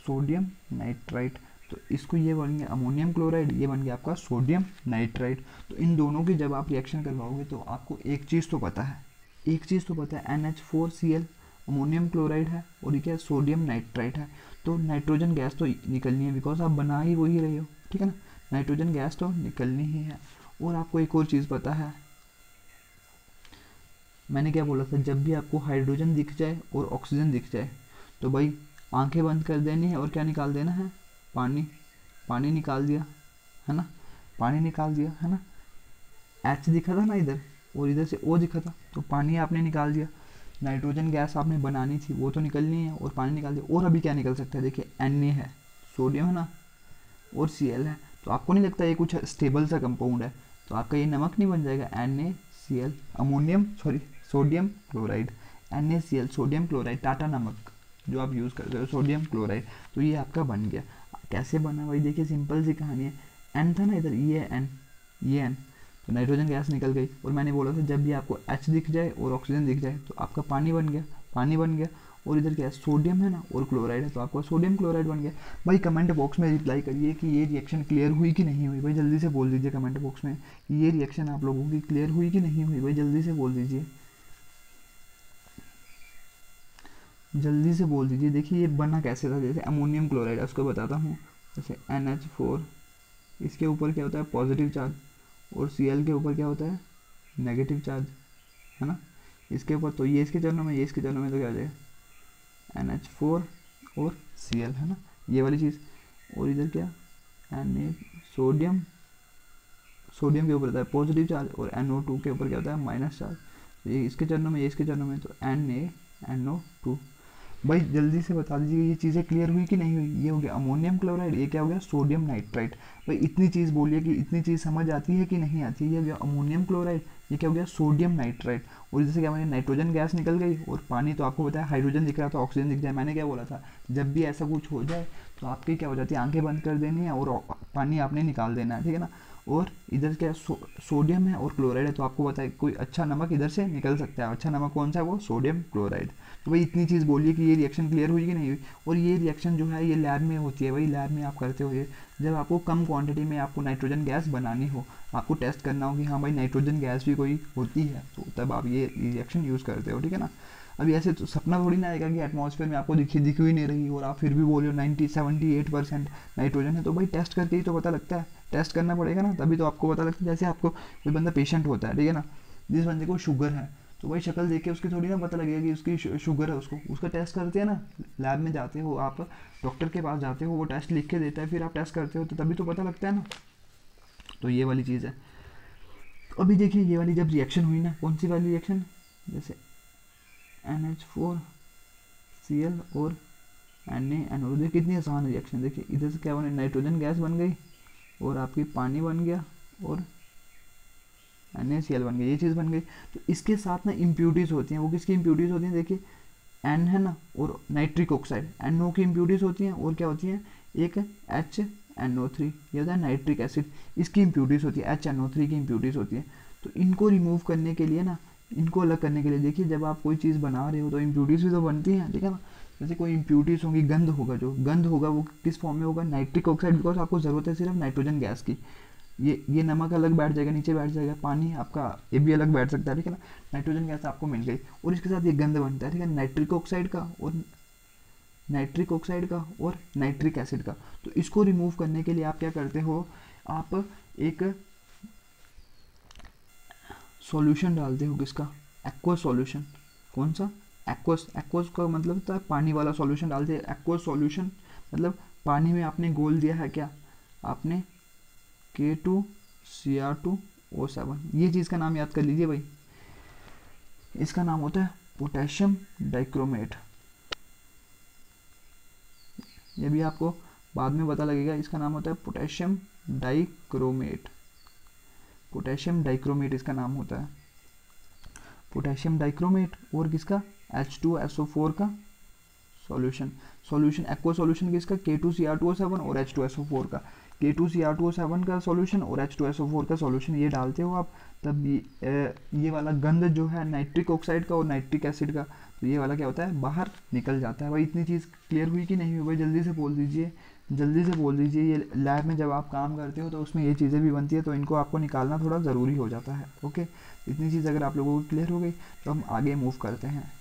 sodium nitrite. तो इसको ये बन गया अमोनियम क्लोराइड, ये बन गया आपका सोडियम नाइट्राइट। तो इन दोनों की जब आप रिएक्शन करवाओगे तो आपको एक चीज़ तो पता है, NH4Cl अमोनियम क्लोराइड है, और ये क्या सोडियम नाइट्राइट है। तो नाइट्रोजन गैस तो निकलनी है, बिकॉज आप बना ही वही रहे हो, ठीक है ना, नाइट्रोजन गैस तो निकलनी ही है। और आपको एक और चीज़ पता है, मैंने क्या बोला था, जब भी आपको हाइड्रोजन दिख जाए और ऑक्सीजन दिख जाए तो भाई आंखें बंद कर देनी है और क्या निकाल देना है, पानी निकाल दिया, है ना, पानी निकाल दिया, है ना। H दिखा था ना इधर, और इधर से O दिखा था, तो पानी आपने निकाल दिया। नाइट्रोजन गैस आपने बनानी थी, वो तो निकलनी है, और पानी निकाल दिया। और अभी क्या निकल सकता है, देखिए Na है, सोडियम है ना, और Cl है। तो आपको नहीं लगता ये कुछ स्टेबल सा कंपाउंड है, तो आपका ये नमक नहीं बन जाएगा, NaCl sodium chloride, NaCl sodium chloride, Tata नमक जो आप यूज़ करते हो, सोडियम क्लोराइड। तो ये आपका बन गया। कैसे बना भाई, देखिए सिंपल सी कहानी है। N था ना इधर, ये N, तो नाइट्रोजन गैस निकल गई। और मैंने बोला था जब भी आपको H दिख जाए और ऑक्सीजन दिख जाए तो आपका पानी बन गया। और इधर क्या है, सोडियम है ना, और क्लोराइड है, तो आपका सोडियम क्लोराइड बन गया। भाई कमेंट बॉक्स में रिप्लाई करिए कि ये रिएक्शन क्लियर हुई कि नहीं हुई। भाई जल्दी से बोल दीजिए कमेंट बॉक्स में कि ये रिएक्शन आप लोगों की क्लियर हुई कि नहीं हुई। भाई जल्दी से बोल दीजिए, जल्दी से बोल दीजिए। देखिए ये बना कैसे था, जैसे अमोनियम क्लोराइड है, उसको बताता हूँ। जैसे NH4, इसके ऊपर क्या होता है, पॉजिटिव चार्ज, और Cl के ऊपर क्या होता है, नेगेटिव चार्ज, है ना। इसके ऊपर तो ये इसके चरणों में, ये इसके चरणों में, तो क्या हो जाएगा, NH4 और Cl, है ना, ये वाली चीज़। और इधर क्या, सोडियम के ऊपर होता है पॉजिटिव चार्ज, और NO2 के ऊपर क्या होता है, माइनस चार्ज। तो ये इसके चरणों में, ये इसके चरणों में, तो NaNO2। भाई जल्दी से बता दीजिए ये चीज़ें क्लियर हुई कि नहीं हुई। ये हो गया अमोनियम क्लोराइड, ये क्या हो गया, सोडियम नाइट्राइट। भाई इतनी चीज़ बोलिए कि इतनी चीज़ समझ आती है कि नहीं आती है। ये हो गया अमोनियम क्लोराइड, ये क्या हो गया, सोडियम नाइट्राइट। और जैसे क्या मैंने, नाइट्रोजन गैस निकल गई और पानी, तो आपको बताया हाइड्रोजन दिख रहा था, ऑक्सीजन दिख जाए। मैंने क्या बोला था, जब भी ऐसा कुछ हो जाए तो आपकी क्या हो जाती है, आंखें बंद कर देनी है और पानी आपने निकाल देना है, ठीक है ना। और इधर क्या सोडियम है और क्लोराइड है, तो आपको बताए कोई अच्छा नमक इधर से निकल सकता है। अच्छा नमक कौन सा है, वो सोडियम क्लोराइड। तो भाई इतनी चीज़ बोलिए कि ये रिएक्शन क्लियर हुई कि नहीं हुई। और ये रिएक्शन जो है ये लैब में होती है, वही लैब में आप करते हो ये, जब आपको कम क्वांटिटी में आपको नाइट्रोजन गैस बनानी हो, आपको टेस्ट करना हो कि हाँ भाई नाइट्रोजन गैस भी कोई होती है, तो तब आप ये रिएक्शन यूज़ करते हो, ठीक है ना। अभी ऐसे तो सपना थोड़ी ना आएगा कि एटमॉस्फेयर में आपको दिख ही नहीं रही और आप फिर भी बोल रहे हो 78% नाइट्रोजन है, तो भाई टेस्ट करके ही तो पता लगता है, टेस्ट करना पड़ेगा ना, तभी तो आपको पता लगता है। जैसे आपको कोई बंदा पेशेंट होता है, ठीक है ना, जिस बंदे को शुगर है, तो भाई शक्ल देख के उसकी थोड़ी ना पता लगेगा कि उसकी शुगर है, उसका टेस्ट करते हैं ना, लैब में जाते हो आप, डॉक्टर के पास जाते हो, वो टेस्ट लिख के देता है, फिर आप टेस्ट करते हो, तो तभी तो पता लगता है ना। तो ये वाली चीज़ है। तो अभी देखिए ये वाली जब रिएक्शन हुई ना, कौन सी वाली रिएक्शन, जैसे NH4Cl और NaNO, देखिए कितनी आसान रिएक्शन। देखिए इधर से क्या बने, नाइट्रोजन गैस बन गई और आपकी पानी बन गया और NaCl बन गई, ये चीज़ बन गई। तो इसके साथ ना इम्प्यूरिटीज़ होती हैं, वो किसकी इम्प्यूरिटीज़ होती हैं, देखिए N है ना, और नाइट्रिक ऑक्साइड NO की इम्प्यूरिटीज़ होती हैं, और क्या होती हैं, एक HNO3, ये होता है नाइट्रिक एसिड, इसकी इम्प्यूरिटीज़ होती है, HNO3 की इम्प्यूरिटीज़ होती है। तो इनको रिमूव करने के लिए ना, इनको अलग करने के लिए, देखिए जब आप कोई चीज़ बना रहे हो तो इम्प्यूरिटीज़ भी तो बनती हैं, ठीक है ना। जैसे कोई इम्प्यूरिटीज़ होंगी, गंध होगा, जो गंध होगा वो किस फॉर्म में होगा, नाइट्रिक ऑक्साइड, बिकॉज आपको ज़रूरत है सिर्फ नाइट्रोजन गैस की। ये नमक अलग बैठ जाएगा, नीचे बैठ जाएगा, पानी आपका ये भी अलग बैठ सकता है, ठीक है ना। नाइट्रोजन गैस आपको मिल गई और इसके साथ ये गंध बनता है, ठीक है, नाइट्रिक ऑक्साइड का और नाइट्रिक एसिड का। तो इसको रिमूव करने के लिए आप क्या करते हो, आप एक सॉल्यूशन डालते हो, किसका, एक्वस सॉल्यूशन। कौन सा, एक्वस, एक्वस का मतलब होता है पानी वाला सॉल्यूशन डालते हैं। एक्वस सॉल्यूशन मतलब पानी में आपने घोल दिया है क्या, आपने K2Cr2O7, ये चीज़ का नाम याद कर लीजिए भाई, इसका नाम होता है पोटेशियम डाइक्रोमेट। ये भी आपको बाद में पता लगेगा, इसका नाम होता है पोटेशियम डाइक्रोमेट। पोटेशियम डाइक्रोमेट इसका नाम होता है, पोटेशियम डाइक्रोमेट। और किसका, H2SO4 का सॉल्यूशन। एक्वा सॉल्यूशन किसका, K2Cr2O7 और H2SO4 का, K2Cr2O7 का सॉल्यूशन और H2SO4 का सॉल्यूशन, ये डालते हो आप, तब ये वाला गंध जो है नाइट्रिक ऑक्साइड का और नाइट्रिक एसिड का, तो ये वाला क्या होता है, बाहर निकल जाता है। भाई इतनी चीज़ क्लियर हुई कि नहीं हुई, भाई जल्दी से बोल दीजिए, जल्दी से बोल दीजिए। ये लैब में जब आप काम करते हो तो उसमें ये चीज़ें भी बनती है, तो इनको आपको निकालना थोड़ा ज़रूरी हो जाता है। ओके, इतनी चीज़ अगर आप लोगों को क्लियर हो गई तो हम आगे मूव करते हैं।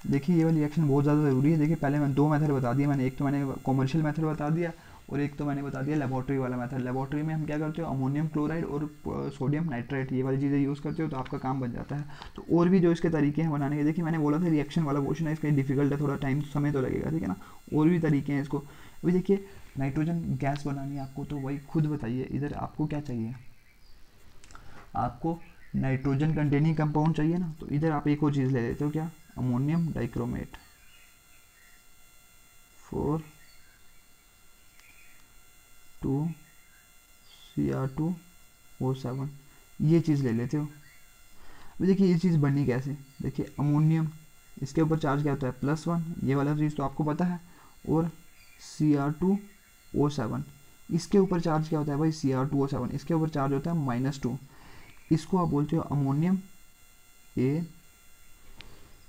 देखिए ये वाली रिएक्शन बहुत ज़्यादा ज़रूरी है। देखिए पहले मैं दो मेथड बता दिए मैंने, एक तो मैंने कॉमर्शियल मेथड बता दिया और एक तो मैंने बता दिया लेबोरेटरी वाला मेथड। लेबोरेटरी में हम क्या करते हो, अमोनियम क्लोराइड और सोडियम नाइट्राइट, ये वाली चीज़ें यूज़ करते हो तो आपका काम बन जाता है। तो और भी जो इसके तरीके हैं बनाने के, देखिए मैंने बोला था रिएक्शन वाला क्वेश्चन है, इसका डिफिकल्ट है, थोड़ा टाइम समय तो लगेगा, ठीक है ना। और भी तरीके हैं इसको। अभी देखिए नाइट्रोजन गैस बनानी है आपको, तो वही खुद बताइए इधर आपको क्या चाहिए, आपको नाइट्रोजन कंटेनिंग कंपाउंड चाहिए ना, तो इधर आप एक और चीज़ ले लेते हो, क्या, अमोनियम डाइक्रोमेट 4,2Cr2O7, ये चीज़ ले लेते हो। अभी देखिए ये चीज़ बनी कैसे, देखिए अमोनियम, इसके ऊपर चार्ज क्या होता है, +1, ये वाला चीज़ तो आपको पता है, और Cr2O7, इसके ऊपर चार्ज क्या होता है भाई, Cr2O7, इसके ऊपर चार्ज होता है -2, इसको आप बोलते हो अमोनियम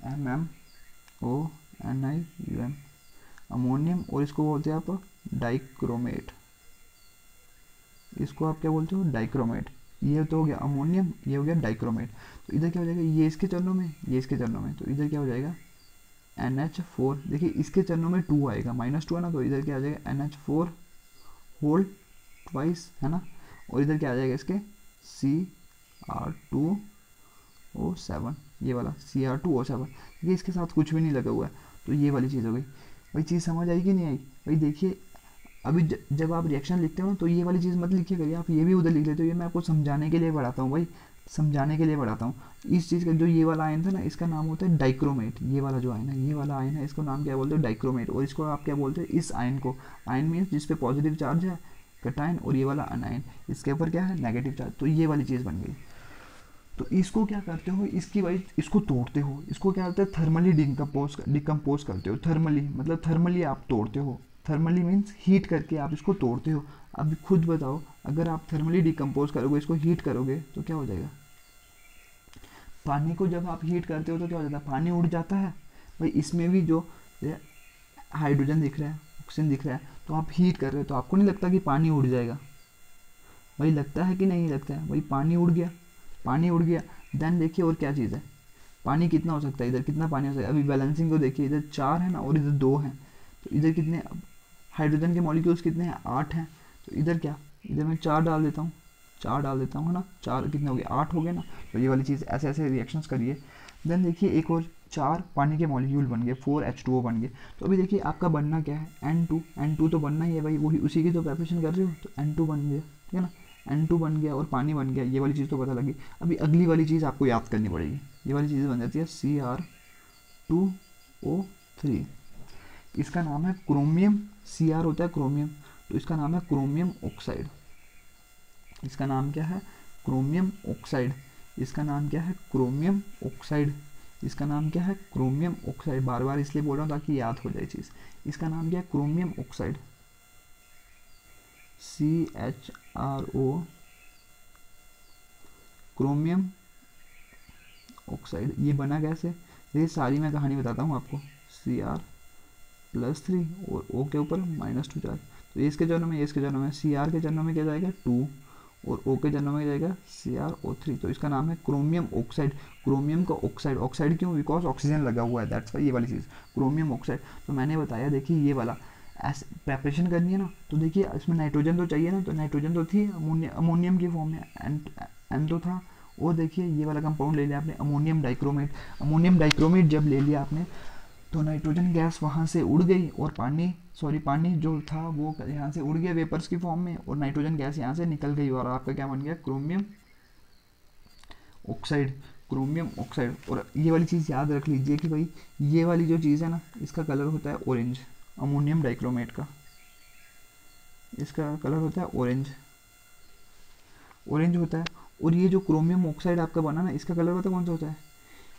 AMMONium, अमोनियम, और इसको बोलते हैं आप डाइक्रोमेट, इसको आप क्या बोलते हो, डाइक्रोमेट। ये तो हो गया अमोनियम, ये हो गया डाइक्रोमेट। तो इधर क्या हो जाएगा, ये इसके चरणों में, ये इसके चरणों में, तो इधर क्या हो जाएगा NH4, देखिए इसके चरणों में 2 आएगा, -2 है ना, तो इधर क्या आ जाएगा NH4 होल ट्वाइस, है ना, और इधर क्या आ जाएगा इसके Cr2O7, ये वाला Cr2O7, ये इसके साथ कुछ भी नहीं लगा हुआ है, तो ये वाली चीज़ हो गई। भाई चीज़ समझ आई कि नहीं आई, भाई देखिए अभी जब आप रिएक्शन लिखते हो ना, तो ये वाली चीज़ मत लिखिए करिए, आप ये भी उधर लिख लेते हो, ये मैं आपको समझाने के लिए पढ़ाता हूँ भाई, समझाने के लिए पढ़ाता हूँ। इस चीज़ का जो ये वाला आयन था ना, इसका नाम होता है डाइक्रोमेट, ये वाला जो आयन है, ये वाला आयन है, इसको नाम क्या बोलते हो, डाइक्रोमेट। और इसको आप क्या बोलते हो, इस आयन को, आयन मीन्स जिस पे पॉजिटिव चार्ज है कैटायन, और ये वाला अनायन, इसके ऊपर क्या है, नेगेटिव चार्ज, तो ये वाली चीज़ बन गई। तो इसको क्या करते हो, इसकी वाइज इसको तोड़ते हो, इसको क्या होता है, थर्मली डिकम्पोज करते हो, थर्मली मतलब थर्मली आप तोड़ते हो, थर्मली मीन्स हीट करके आप इसको तोड़ते हो। अब खुद बताओ, अगर आप थर्मली डिकम्पोज करोगे, इसको हीट करोगे तो क्या हो जाएगा, पानी को जब आप हीट करते हो तो क्या हो जाता है, पानी उड़ जाता है। भाई इसमें भी जो हाइड्रोजन दिख रहा है, ऑक्सीजन दिख रहा है, तो आप हीट कर रहे हो तो आपको नहीं लगता कि पानी उड़ जाएगा, वही लगता है कि नहीं लगता है, वही पानी उड़ गया, पानी उड़ गया। देन देखिए और क्या चीज़ है, पानी कितना हो सकता है, इधर कितना पानी हो सकता है, अभी बैलेंसिंग को देखिए, इधर 4 है ना और इधर 2 हैं, तो इधर कितने हाइड्रोजन के मॉलिक्यूल्स कितने हैं, 8 हैं, तो इधर क्या, इधर मैं 4 डाल देता हूँ, 4 डाल देता हूँ है ना, 4 कितने हो गए, 8 हो गए ना। तो ये वाली चीज़ ऐसे ऐसे रिएक्शंस करिए। देन देखिए एक और 4 पानी के मॉलिक्यूल बन गए, 4H2O बन गए। तो अभी देखिए आपका बनना क्या है, N2 तो बनना ही है भाई, वही उसी की तो प्रिपरेशन कर रहे हो, तो N2 बन गया, ठीक है ना, N2 बन गया और पानी बन गया, ये वाली चीज़ तो पता लगी। अभी अगली वाली चीज़ आपको याद करनी पड़ेगी, ये वाली चीज़ बन जाती है Cr2O3, इसका नाम है क्रोमियम, Cr होता है क्रोमियम, तो इसका नाम है क्रोमियम ऑक्साइड, इसका नाम क्या है, क्रोमियम ऑक्साइड, इसका नाम क्या है, क्रोमियम ऑक्साइड, इसका नाम क्या है, क्रोमियम ऑक्साइड। बार बार इसलिए बोल रहा हूँ ताकि याद हो जाए चीज़। इसका नाम क्या है, chromium oxide, CHRO, chromium oxide. ये बना कैसे, ये सारी मैं कहानी बताता हूँ आपको। Cr+3 और O के ऊपर -2 चार्ज, तो ये इसके जन्म में, ये इसके जन्म में, Cr के जन्म में क्या जाएगा 2 और O के जन्म में जाएगा CrO3, तो इसका नाम है क्रोमियम ऑक्साइड। क्रोमियम का ऑक्साइड, ऑक्साइड क्यों, बिकॉज ऑक्सीजन लगा हुआ है, दैट्स वाई ये वाली चीज़ क्रोमियम ऑक्साइड। तो मैंने बताया देखिए ये वाला ऐसे प्रेपरेशन करनी है ना, तो देखिए इसमें नाइट्रोजन तो चाहिए ना, तो नाइट्रोजन तो थी अमोनियम की फॉर्म में, एन तो था, और देखिए ये वाला कंपाउंड ले लिया आपने अमोनियम डाइक्रोमेट। अमोनियम डाइक्रोमेट जब ले लिया आपने तो नाइट्रोजन गैस वहाँ से उड़ गई और पानी जो था वो यहाँ से उड़ गया वेपर्स की फॉर्म में, और नाइट्रोजन गैस यहाँ से निकल गई और आपका क्या बन गया, क्रोमियम ऑक्साइड, क्रोमियम ऑक्साइड। और ये वाली चीज़ याद रख लीजिए कि भाई ये वाली जो चीज़ है ना, इसका कलर होता है ऑरेंज, अमोनियम डाइक्रोमेट का इसका कलर होता है ऑरेंज, ऑरेंज होता है। और ये जो क्रोमियम ऑक्साइड आपका बना ना, इसका कलर पता कौन सा होता है,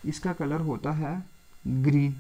इसका कलर होता है ग्रीन।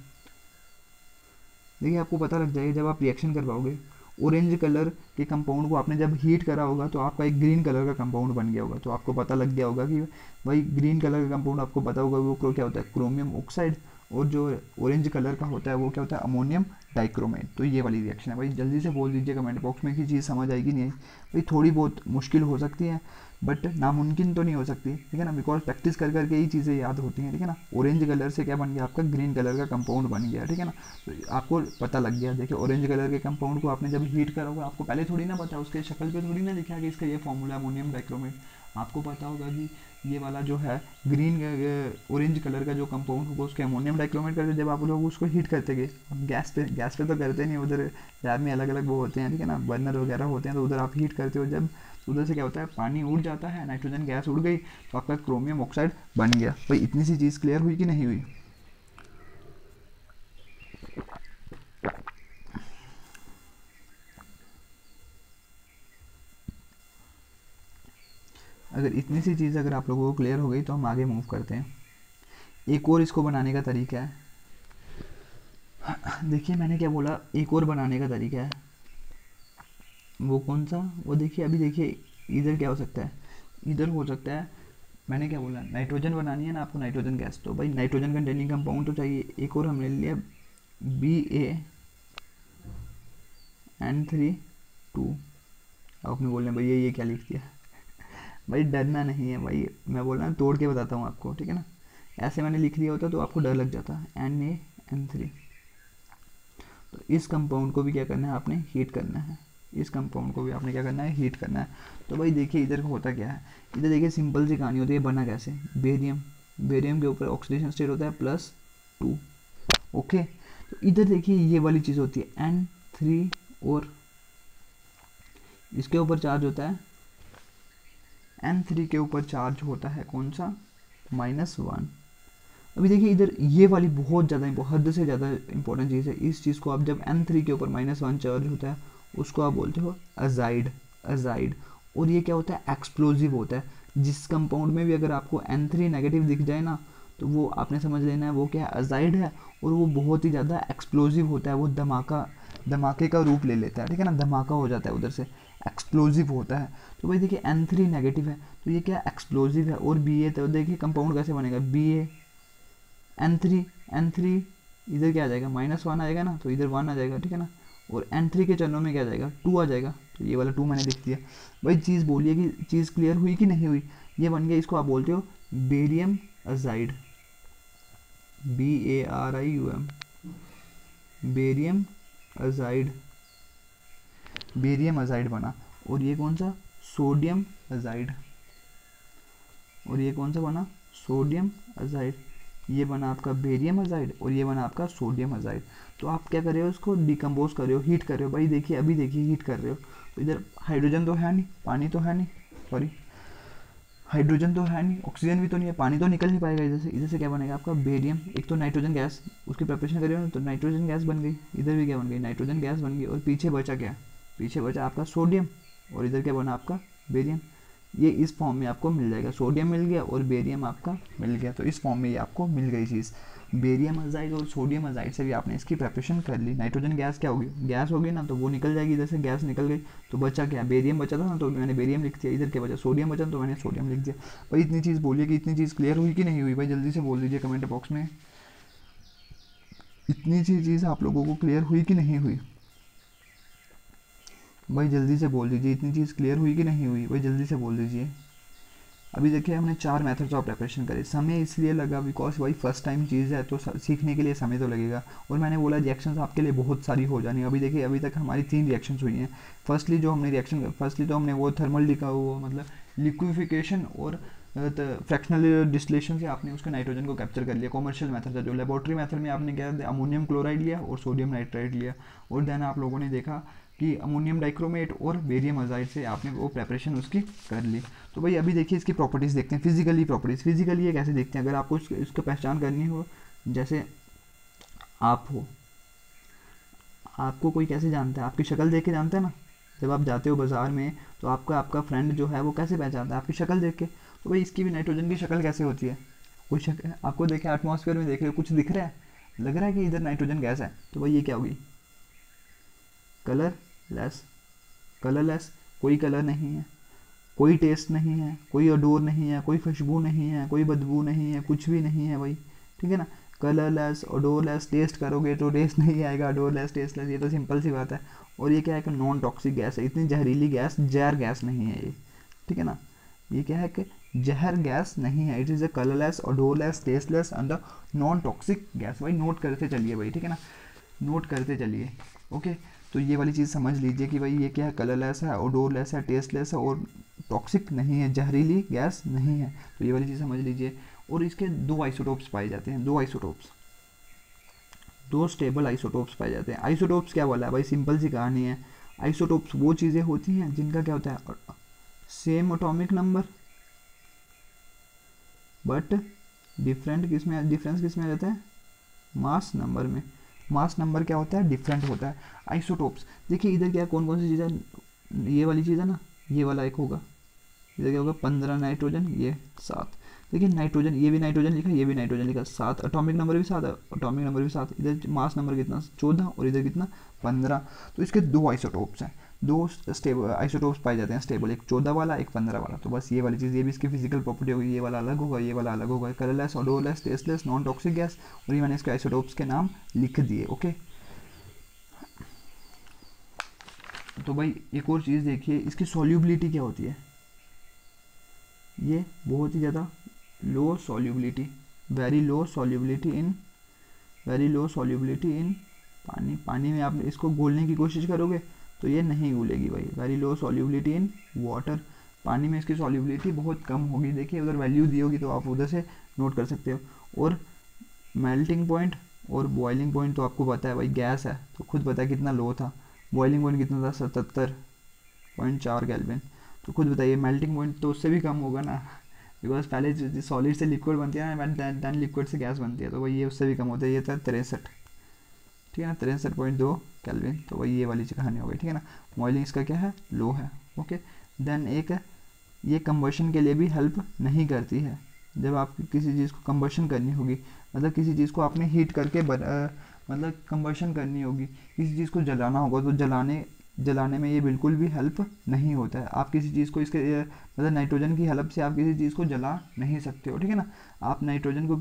देखिए आपको पता लग जाएगा जब आप रिएक्शन कर पाओगे, ऑरेंज कलर के कंपाउंड को आपने जब हीट करा होगा तो आपका एक ग्रीन कलर का कंपाउंड बन गया होगा, तो आपको पता लग गया होगा कि भाई ग्रीन कलर का कंपाउंड आपको पता होगा वो क्या होता है, क्रोमियम ऑक्साइड, और जो ऑरेंज कलर का होता है वो क्या होता है, अमोनियम डाइक्रोमेट। तो ये वाली रिएक्शन है भाई, जल्दी से बोल दीजिए कमेंट बॉक्स में कि चीज़ समझ आएगी नहीं आई। भाई थोड़ी बहुत मुश्किल हो सकती है बट नामुमकिन तो नहीं हो सकती, ठीक है ना, बिकॉज प्रैक्टिस कर करके ही चीज़ें याद होती हैं, ठीक है ना। ऑरेंज कलर से क्या बन गया आपका, ग्रीन कलर का कंपाउंड बन गया, ठीक है ना, तो आपको पता लग गया। देखिए ऑरेंज कलर के कंपाउंड को आपने जब हीट करा होगा, आपको पहले थोड़ी ना पता, उसके शक्ल पे थोड़ी ना लिखा कि इसका ये फॉर्मूला अमोनियम डाइक्रोमेट, आपको पता होगा कि ये वाला जो है ग्रीन ऑरेंज कलर का जो कंपाउंड होगा उसके अमोनियम डाइक्रोमेट करते, जब आप लोग उसको हीट करते गए गैस पे तो करते नहीं, उधर लैब में अलग अलग वो होते हैं, ठीक है ना, बर्नर वगैरह होते हैं, तो उधर आप हीट करते हो जब, तो उधर से क्या होता है, पानी उड़ जाता है, नाइट्रोजन गैस उड़ गई, तो आपका क्रोमियम ऑक्साइड बन गया। भाई इतनी सी चीज़ क्लियर हुई कि नहीं हुई। अगर इतनी सी चीज़ अगर आप लोगों को क्लियर हो गई तो हम आगे मूव करते हैं। एक और इसको बनाने का तरीका है, देखिए मैंने क्या बोला, एक और बनाने का तरीका है, वो कौन सा, वो देखिए अभी देखिए इधर क्या हो सकता है, इधर हो सकता है, मैंने क्या बोला, नाइट्रोजन बनानी है ना आपको, नाइट्रोजन गैस, तो भाई नाइट्रोजन कंटेनिंग कंपाउंड तो चाहिए। एक और हमने लिया BaN3 2, आपने बोलना भाई ये क्या लिख दिया भाई डरना नहीं है भाई, मैं बोल रहा हूँ तोड़ के बताता हूँ आपको, ठीक है ना, ऐसे मैंने लिख दिया होता तो आपको डर लग जाता। NaN3, तो इस कंपाउंड को भी क्या करना है आपने, हीट करना है, इस कंपाउंड को भी आपने क्या करना है, हीट करना है। तो भाई देखिए इधर होता क्या है, इधर देखिए सिंपल सी कहानी होती है, बना कैसे, बेरियम के ऊपर ऑक्सीडेशन स्टेट होता है +2, ओके। तो इधर देखिए ये वाली चीज़ होती है N3, और इसके ऊपर चार्ज होता है, N3 के ऊपर चार्ज होता है कौन सा, -1। अभी देखिए इधर ये वाली बहुत ज़्यादा हद से ज़्यादा इंपॉर्टेंट चीज़ है, इस चीज़ को आप जब N3 के ऊपर -1 चार्ज होता है उसको आप बोलते हो अजाइड। और ये क्या होता है, एक्सप्लोजिव होता है। जिस कंपाउंड में भी अगर आपको N3 नेगेटिव दिख जाए ना, तो वो आपने समझ लेना है वो क्या है, अजाइड है, और वो बहुत ही ज़्यादा एक्सप्लोजिव होता है, वो धमाके का रूप ले लेता है, ठीक है ना, धमाका हो जाता है उधर से। एक्सप्लोजिव होता है। तो भाई देखिए N3 नेगेटिव है तो ये क्या एक्सप्लोजिव है, और Ba तो देखिए कंपाउंड कैसे बनेगा, Ba N3 इधर क्या आ जाएगा, -1 आ जाएगा ना, तो इधर 1 आ जाएगा, ठीक है ना, और N3 के चरणों में क्या आ जाएगा, 2 आ जाएगा, तो ये वाला 2 मैंने लिख दिया। भाई चीज़ बोलिए कि चीज़ क्लियर हुई कि नहीं हुई, ये बन गया, इसको आप बोलते हो barium azide, BARIUM, barium azide, barium azide बना। और ये कौन सा, सोडियम अजाइड, और ये कौन सा बना, सोडियम अजाइड, ये बना आपका बेरियम अजाइड, और ये बना आपका सोडियम अजाइड। तो आप क्या कर रहे हो, इसको डिकम्पोज कर रहे हो, हीट कर रहे हो। भाई देखिए अभी देखिए हीट कर रहे हो, तो इधर हाइड्रोजन तो है नहीं, पानी तो है नहीं, सॉरी हाइड्रोजन तो है नहीं, ऑक्सीजन भी तो नहीं है, पानी तो निकल नहीं पाएगा इधर से। इधर से क्या बनेगा आपका बेरियम, एक तो नाइट्रोजन गैस, उसकी प्रिपरेशन करिए ना, तो नाइट्रोजन गैस बन गई, इधर भी क्या बन गई, नाइट्रोजन गैस बन गई, और पीछे बचा क्या, पीछे बचा आपका सोडियम, और इधर क्या बना आपका बेरियम। ये इस फॉर्म में आपको मिल जाएगा, सोडियम मिल गया और बेरियम आपका मिल गया, तो इस फॉर्म में ये आपको मिल गई चीज़। बेरियम अजाइड और सोडियम अजाइड से भी आपने इसकी प्रिपरेशन कर ली। नाइट्रोजन गैस क्या होगी, गैस होगी ना, तो वो निकल जाएगी, इधर से गैस निकल गई, तो बचा क्या, बेरियम बचा था ना, तो मैंने बेरियम लिख दिया। इधर क्या बचा, सोडियम बचा, तो मैंने सोडियम लिख दिया। भाई इतनी चीज़ बोलिए कि इतनी चीज़ क्लियर हुई कि नहीं हुई, भाई जल्दी से बोल दीजिए कमेंट बॉक्स में, इतनी चीज़ आप लोगों को क्लियर हुई कि नहीं हुई, भाई जल्दी से बोल दीजिए, इतनी चीज़ क्लियर हुई कि नहीं हुई, भाई जल्दी से बोल दीजिए। अभी देखिए हमने 4 मेथड्स ऑफ प्रिपरेशन करे, समय इसलिए लगा बिकॉज भाई फर्स्ट टाइम चीज़ है, तो सीखने के लिए समय तो लगेगा, और मैंने बोला रिएक्शंस आपके लिए बहुत सारी हो जानी। अभी देखिए अभी तक हमारी 3 रिएक्शंस हुई हैं। फर्स्टली तो हमने वो थर्मल लिखा हुआ, मतलब लिक्विफिकेशन और फ्रैक्शनल डिस्टिलेशन से आपने उसके नाइट्रोजन को कैप्चर कर लिया, कॉमर्शियल मेथड था। जो लेबोरेटरी मेथड में आपने क्या अमोनियम क्लोराइड लिया और सोडियम नाइट्राइड लिया, और देन आप लोगों ने देखा कि अमोनियम डाइक्रोमेट और बेरियम अजाइड से आपने वो प्रेपरेशन उसकी कर ली। तो भाई अभी देखिए इसकी प्रॉपर्टीज़ देखते हैं, फिजिकली प्रॉपर्टीज़, फिजिकली ये कैसे देखते हैं, अगर आपको इसका पहचान करनी हो, जैसे आप हो, आपको कोई कैसे जानता है, आपकी शक्ल देख के जानता है ना, जब आप जाते हो बाज़ार में तो आपका फ्रेंड जो है वो कैसे पहचानता है, आपकी शक्ल देख के। तो भाई इसकी भी नाइट्रोजन की शक्ल कैसे होती है, कोई शक्ल आपको देखे, एटमॉस्फेयर में देख रहे हो, कुछ दिख रहा है, लग रहा है कि इधर नाइट्रोजन गैस है, तो भाई ये क्या होगी, कलरलेस, कलरलेस, कोई कलर नहीं है, कोई टेस्ट नहीं है, कोई अडोर नहीं है, कोई खुशबू नहीं है, कोई बदबू नहीं है, कुछ भी नहीं है भाई, ठीक है ना। कलरलेस, ओडोरलेस, टेस्ट करोगे तो टेस्ट नहीं आएगा, अडोरलेस, टेस्टलेस, ये तो सिंपल सी बात है। और ये क्या है कि नॉन टॉक्सिक गैस है, इतनी जहरीली गैस, जहर गैस नहीं है ये, ठीक है ना। ये क्या है कि जहर गैस नहीं है, it is a colourless, odourless, tasteless and non toxic gas. भाई नोट करते चलिए भाई, ठीक है ना, नोट करते चलिए, ओके। तो ये वाली चीज़ समझ लीजिए कि भाई ये क्या है, कलरलेस है, ओडोरलेस है, टेस्टलेस है, और टॉक्सिक नहीं है, जहरीली गैस नहीं है, तो ये वाली चीज़ समझ लीजिए। और इसके 2 आइसोटोप्स पाए जाते हैं, 2 आइसोटोप्स, 2 स्टेबल आइसोटोप्स पाए जाते हैं। आइसोटोप्स क्या बोला है भाई, सिंपल सी कहानी है। आइसोटोप्स वो चीज़ें होती हैं जिनका क्या होता है, same atomic number but difference किस में आ जाता है, मास नंबर में। मास नंबर क्या होता है, डिफरेंट होता है। आइसोटोप्स देखिए इधर क्या कौन कौन सी चीज़ें, ये वाली चीज़ है ना, ये वाला एक होगा, इधर क्या होगा 15 नाइट्रोजन, ये 7। देखिए नाइट्रोजन, ये भी नाइट्रोजन लिखा, ये भी नाइट्रोजन लिखा, 7, एटॉमिक नंबर भी 7, एटॉमिक नंबर भी 7, इधर मास नंबर कितना 14 और इधर कितना 15। तो इसके 2 आइसोटोप्स हैं, 2 स्टेबल आइसोटोप्स पाए जाते हैं स्टेबल, एक 14 वाला, एक 15 वाला। तो बस ये वाली चीज़, ये भी इसकी फिजिकल प्रॉपर्टी होगी, ये वाला अलग होगा, ये वाला अलग होगा, colourless, odourless, tasteless, non toxic gas, और ये मैंने इसके आइसोटोप्स के नाम लिख दिए, ओके। तो भाई एक और चीज़ देखिए, इसकी सॉल्युबिलिटी क्या होती है, ये बहुत ही ज़्यादा लो सॉल्युबिलिटी, वेरी लो सॉल्युबिलिटी इन पानी। पानी में आप इसको घोलने की कोशिश करोगे तो ये नहीं घुलेगी भाई, very low solubility in water. पानी में इसकी सॉल्युबिलिटी बहुत कम होगी, देखिए उधर वैल्यू दी होगी तो आप उधर से नोट कर सकते हो। और मेल्टिंग पॉइंट और बॉइलिंग पॉइंट तो आपको पता है भाई, गैस है तो खुद पता है कितना लो था, बॉइलिंग पॉइंट कितना था 77.4 केल्विन। तो खुद बताइए मेल्टिंग पॉइंट तो उससे भी कम होगा ना, बिकॉज पहले सॉलिड से लिक्विड बनती है ना, देन लिक्विड से गैस बनती है, तो भाई ये उससे भी कम होता है, ये था 63, ठीक है ना, 63.2 केल्विन। तो भाई ये वाली कहानी हो गई, ठीक है ना। बॉइलिंग इसका क्या है, लो है, ओके। देन एक ये कंबशन के लिए भी हेल्प नहीं करती है, जब आपकी किसी चीज़ को कंबशन करनी होगी, मतलब किसी चीज़ को आपने हीट करके मतलब कंबशन करनी होगी, किसी चीज़ को जलाना होगा, तो जलाने जलाने में ये बिल्कुल भी हेल्प नहीं होता है। आप किसी चीज़ को इसके मतलब नाइट्रोजन की हेल्प से आप किसी चीज़ को जला नहीं सकते हो, ठीक है ना। आप नाइट्रोजन को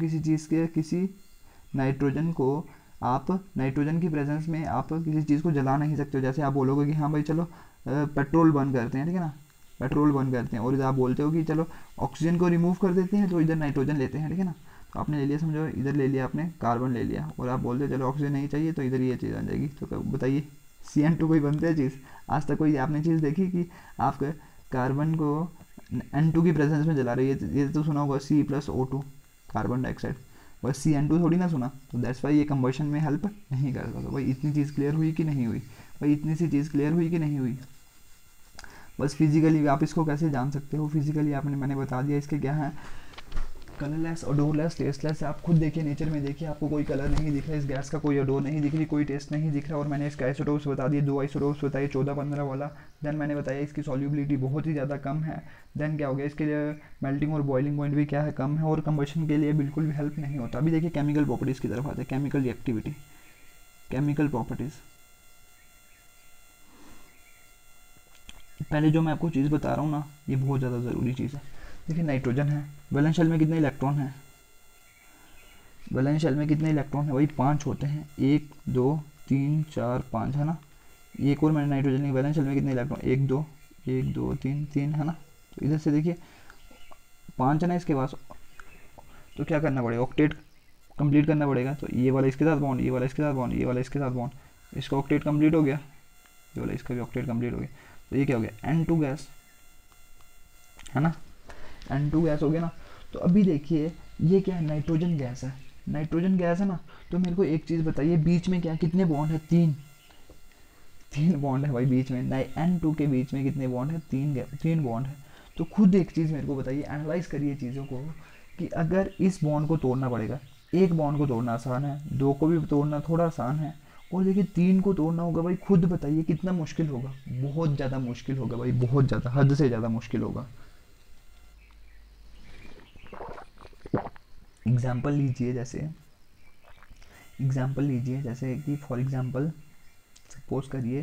नाइट्रोजन की प्रेजेंस में आप किसी चीज़ को जला नहीं सकते हो। जैसे आप बोलोगे कि हाँ भाई चलो पेट्रोल बर्न करते हैं, ठीक है ना, पेट्रोल बर्न करते हैं, और इधर आप बोलते हो कि चलो ऑक्सीजन को रिमूव कर देते हैं, तो इधर नाइट्रोजन लेते हैं, ठीक है ना। तो आपने ले लिया, समझो इधर ले लिया आपने कार्बन ले लिया, और आप बोलते हो चलो ऑक्सीजन नहीं चाहिए, तो इधर ये चीज़ आ जाएगी। तो बताइए CN2 कोई बनता है चीज़? आज तक कोई आपने चीज़ देखी कि आप कार्बन को N2 की प्रेजेंस में जला रही है? ये तो सुना होगा C+O2 कार्बन डाइऑक्साइड, बस CN2 थोड़ी ना सुना। तो दैट्स वाई ये कंबशन में हेल्प नहीं करता। तो भाई इतनी चीज़ क्लियर हुई कि नहीं हुई? भाई इतनी सी चीज़ क्लियर हुई कि नहीं हुई? बस फिजिकली आप इसको कैसे जान सकते हो? फिजिकली मैंने बता दिया इसके क्या है, कलरलेस, ओडोरलेस, टेस्टलेस। आप खुद देखिए, नेचर में देखिए, आपको कोई कलर नहीं दिख रहा, इस गैस का कोई ओडोर नहीं दिख रही, कोई टेस्ट नहीं दिख रहा। और मैंने इसका आइसोटोप्स बता दिए, 2 आइसोटोप्स बताइए, 14-15 वाला। देन मैंने बताया इसकी सॉल्युबिलिटी बहुत ही ज़्यादा कम है। देन क्या हो गया, इसके लिए मेल्टिंग और बॉइलिंग पॉइंट भी क्या है, कम है, और कंबशन के लिए बिल्कुल भी हेल्प नहीं होता। अभी देखिए केमिकल प्रॉपर्टीज़ की तरफ आते हैं, केमिकल रिएक्टिविटी, केमिकल प्रॉपर्टीज़। पहले जो मैं आपको चीज़ बता रहा हूँ ना, ये बहुत ज़्यादा ज़रूरी चीज़ है। देखिए नाइट्रोजन है, वैलेंस शेल में कितने इलेक्ट्रॉन हैं? वैलेंस शेल में कितने इलेक्ट्रॉन है? वही 5 होते हैं, 1 2 3 4 5, है ना। एक और मैंने नाइट्रोजन की वैलेंस शेल में कितने इलेक्ट्रॉन, 1 2 3 3, है ना। तो इधर से देखिए 5 है ना इसके पास, तो क्या करना पड़ेगा, ऑक्टेट कंप्लीट करना पड़ेगा। तो ये वाला इसके साथ बॉन्ड, ये वाला इसके साथ बॉन्ड, ये वाला इसके साथ बॉन्ड, इसका ऑक्टेट कंप्लीट हो गया, ये वाला इसका भी ऑक्टेट कंप्लीट हो गया। तो ये क्या हो गया, N2 गैस, है ना, N2 गैस हो गया ना। तो अभी देखिए ये क्या है, नाइट्रोजन गैस है, नाइट्रोजन गैस है ना। तो मेरे को एक चीज़ बताइए, बीच में क्या कितने बॉन्ड है? 3 बॉन्ड है भाई बीच में। N2 के बीच में कितने बॉन्ड है? 3 बॉन्ड है। तो खुद एक चीज़ मेरे को बताइए, एनालाइज करिए चीज़ों को, कि अगर इस बॉन्ड को तोड़ना पड़ेगा, एक बॉन्ड को तोड़ना आसान है, 2 को भी तोड़ना थोड़ा आसान है, और देखिए 3 को तोड़ना होगा भाई, खुद बताइए कितना मुश्किल होगा। बहुत ज़्यादा मुश्किल होगा भाई, बहुत ज़्यादा, हद से ज़्यादा मुश्किल होगा। एग्जाम्पल लीजिए जैसे कि फॉर एग्जाम्पल सपोज करिए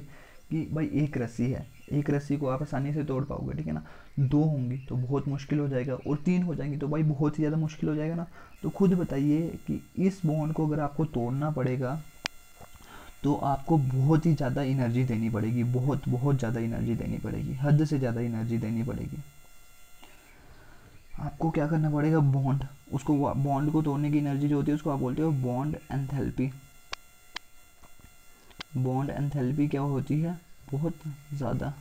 कि भाई एक रस्सी है, एक रस्सी को आप आसानी से तोड़ पाओगे, ठीक है ना। 2 होंगी तो बहुत मुश्किल हो जाएगा, और 3 हो जाएंगी तो भाई बहुत ही ज़्यादा मुश्किल हो जाएगा ना। तो खुद बताइए कि इस बॉन्ड को अगर आपको तोड़ना पड़ेगा, तो आपको बहुत ही ज़्यादा एनर्जी देनी पड़ेगी, बहुत बहुत ज़्यादा एनर्जी देनी पड़ेगी, हद से ज़्यादा एनर्जी देनी पड़ेगी। आपको क्या करना पड़ेगा, बॉन्ड, उसको बॉन्ड को तोड़ने की एनर्जी जो होती है उसको आप बोलते हो बॉन्ड एंथैल्पी। बॉन्ड एंथैल्पी क्या होती है, बहुत ज़्यादा।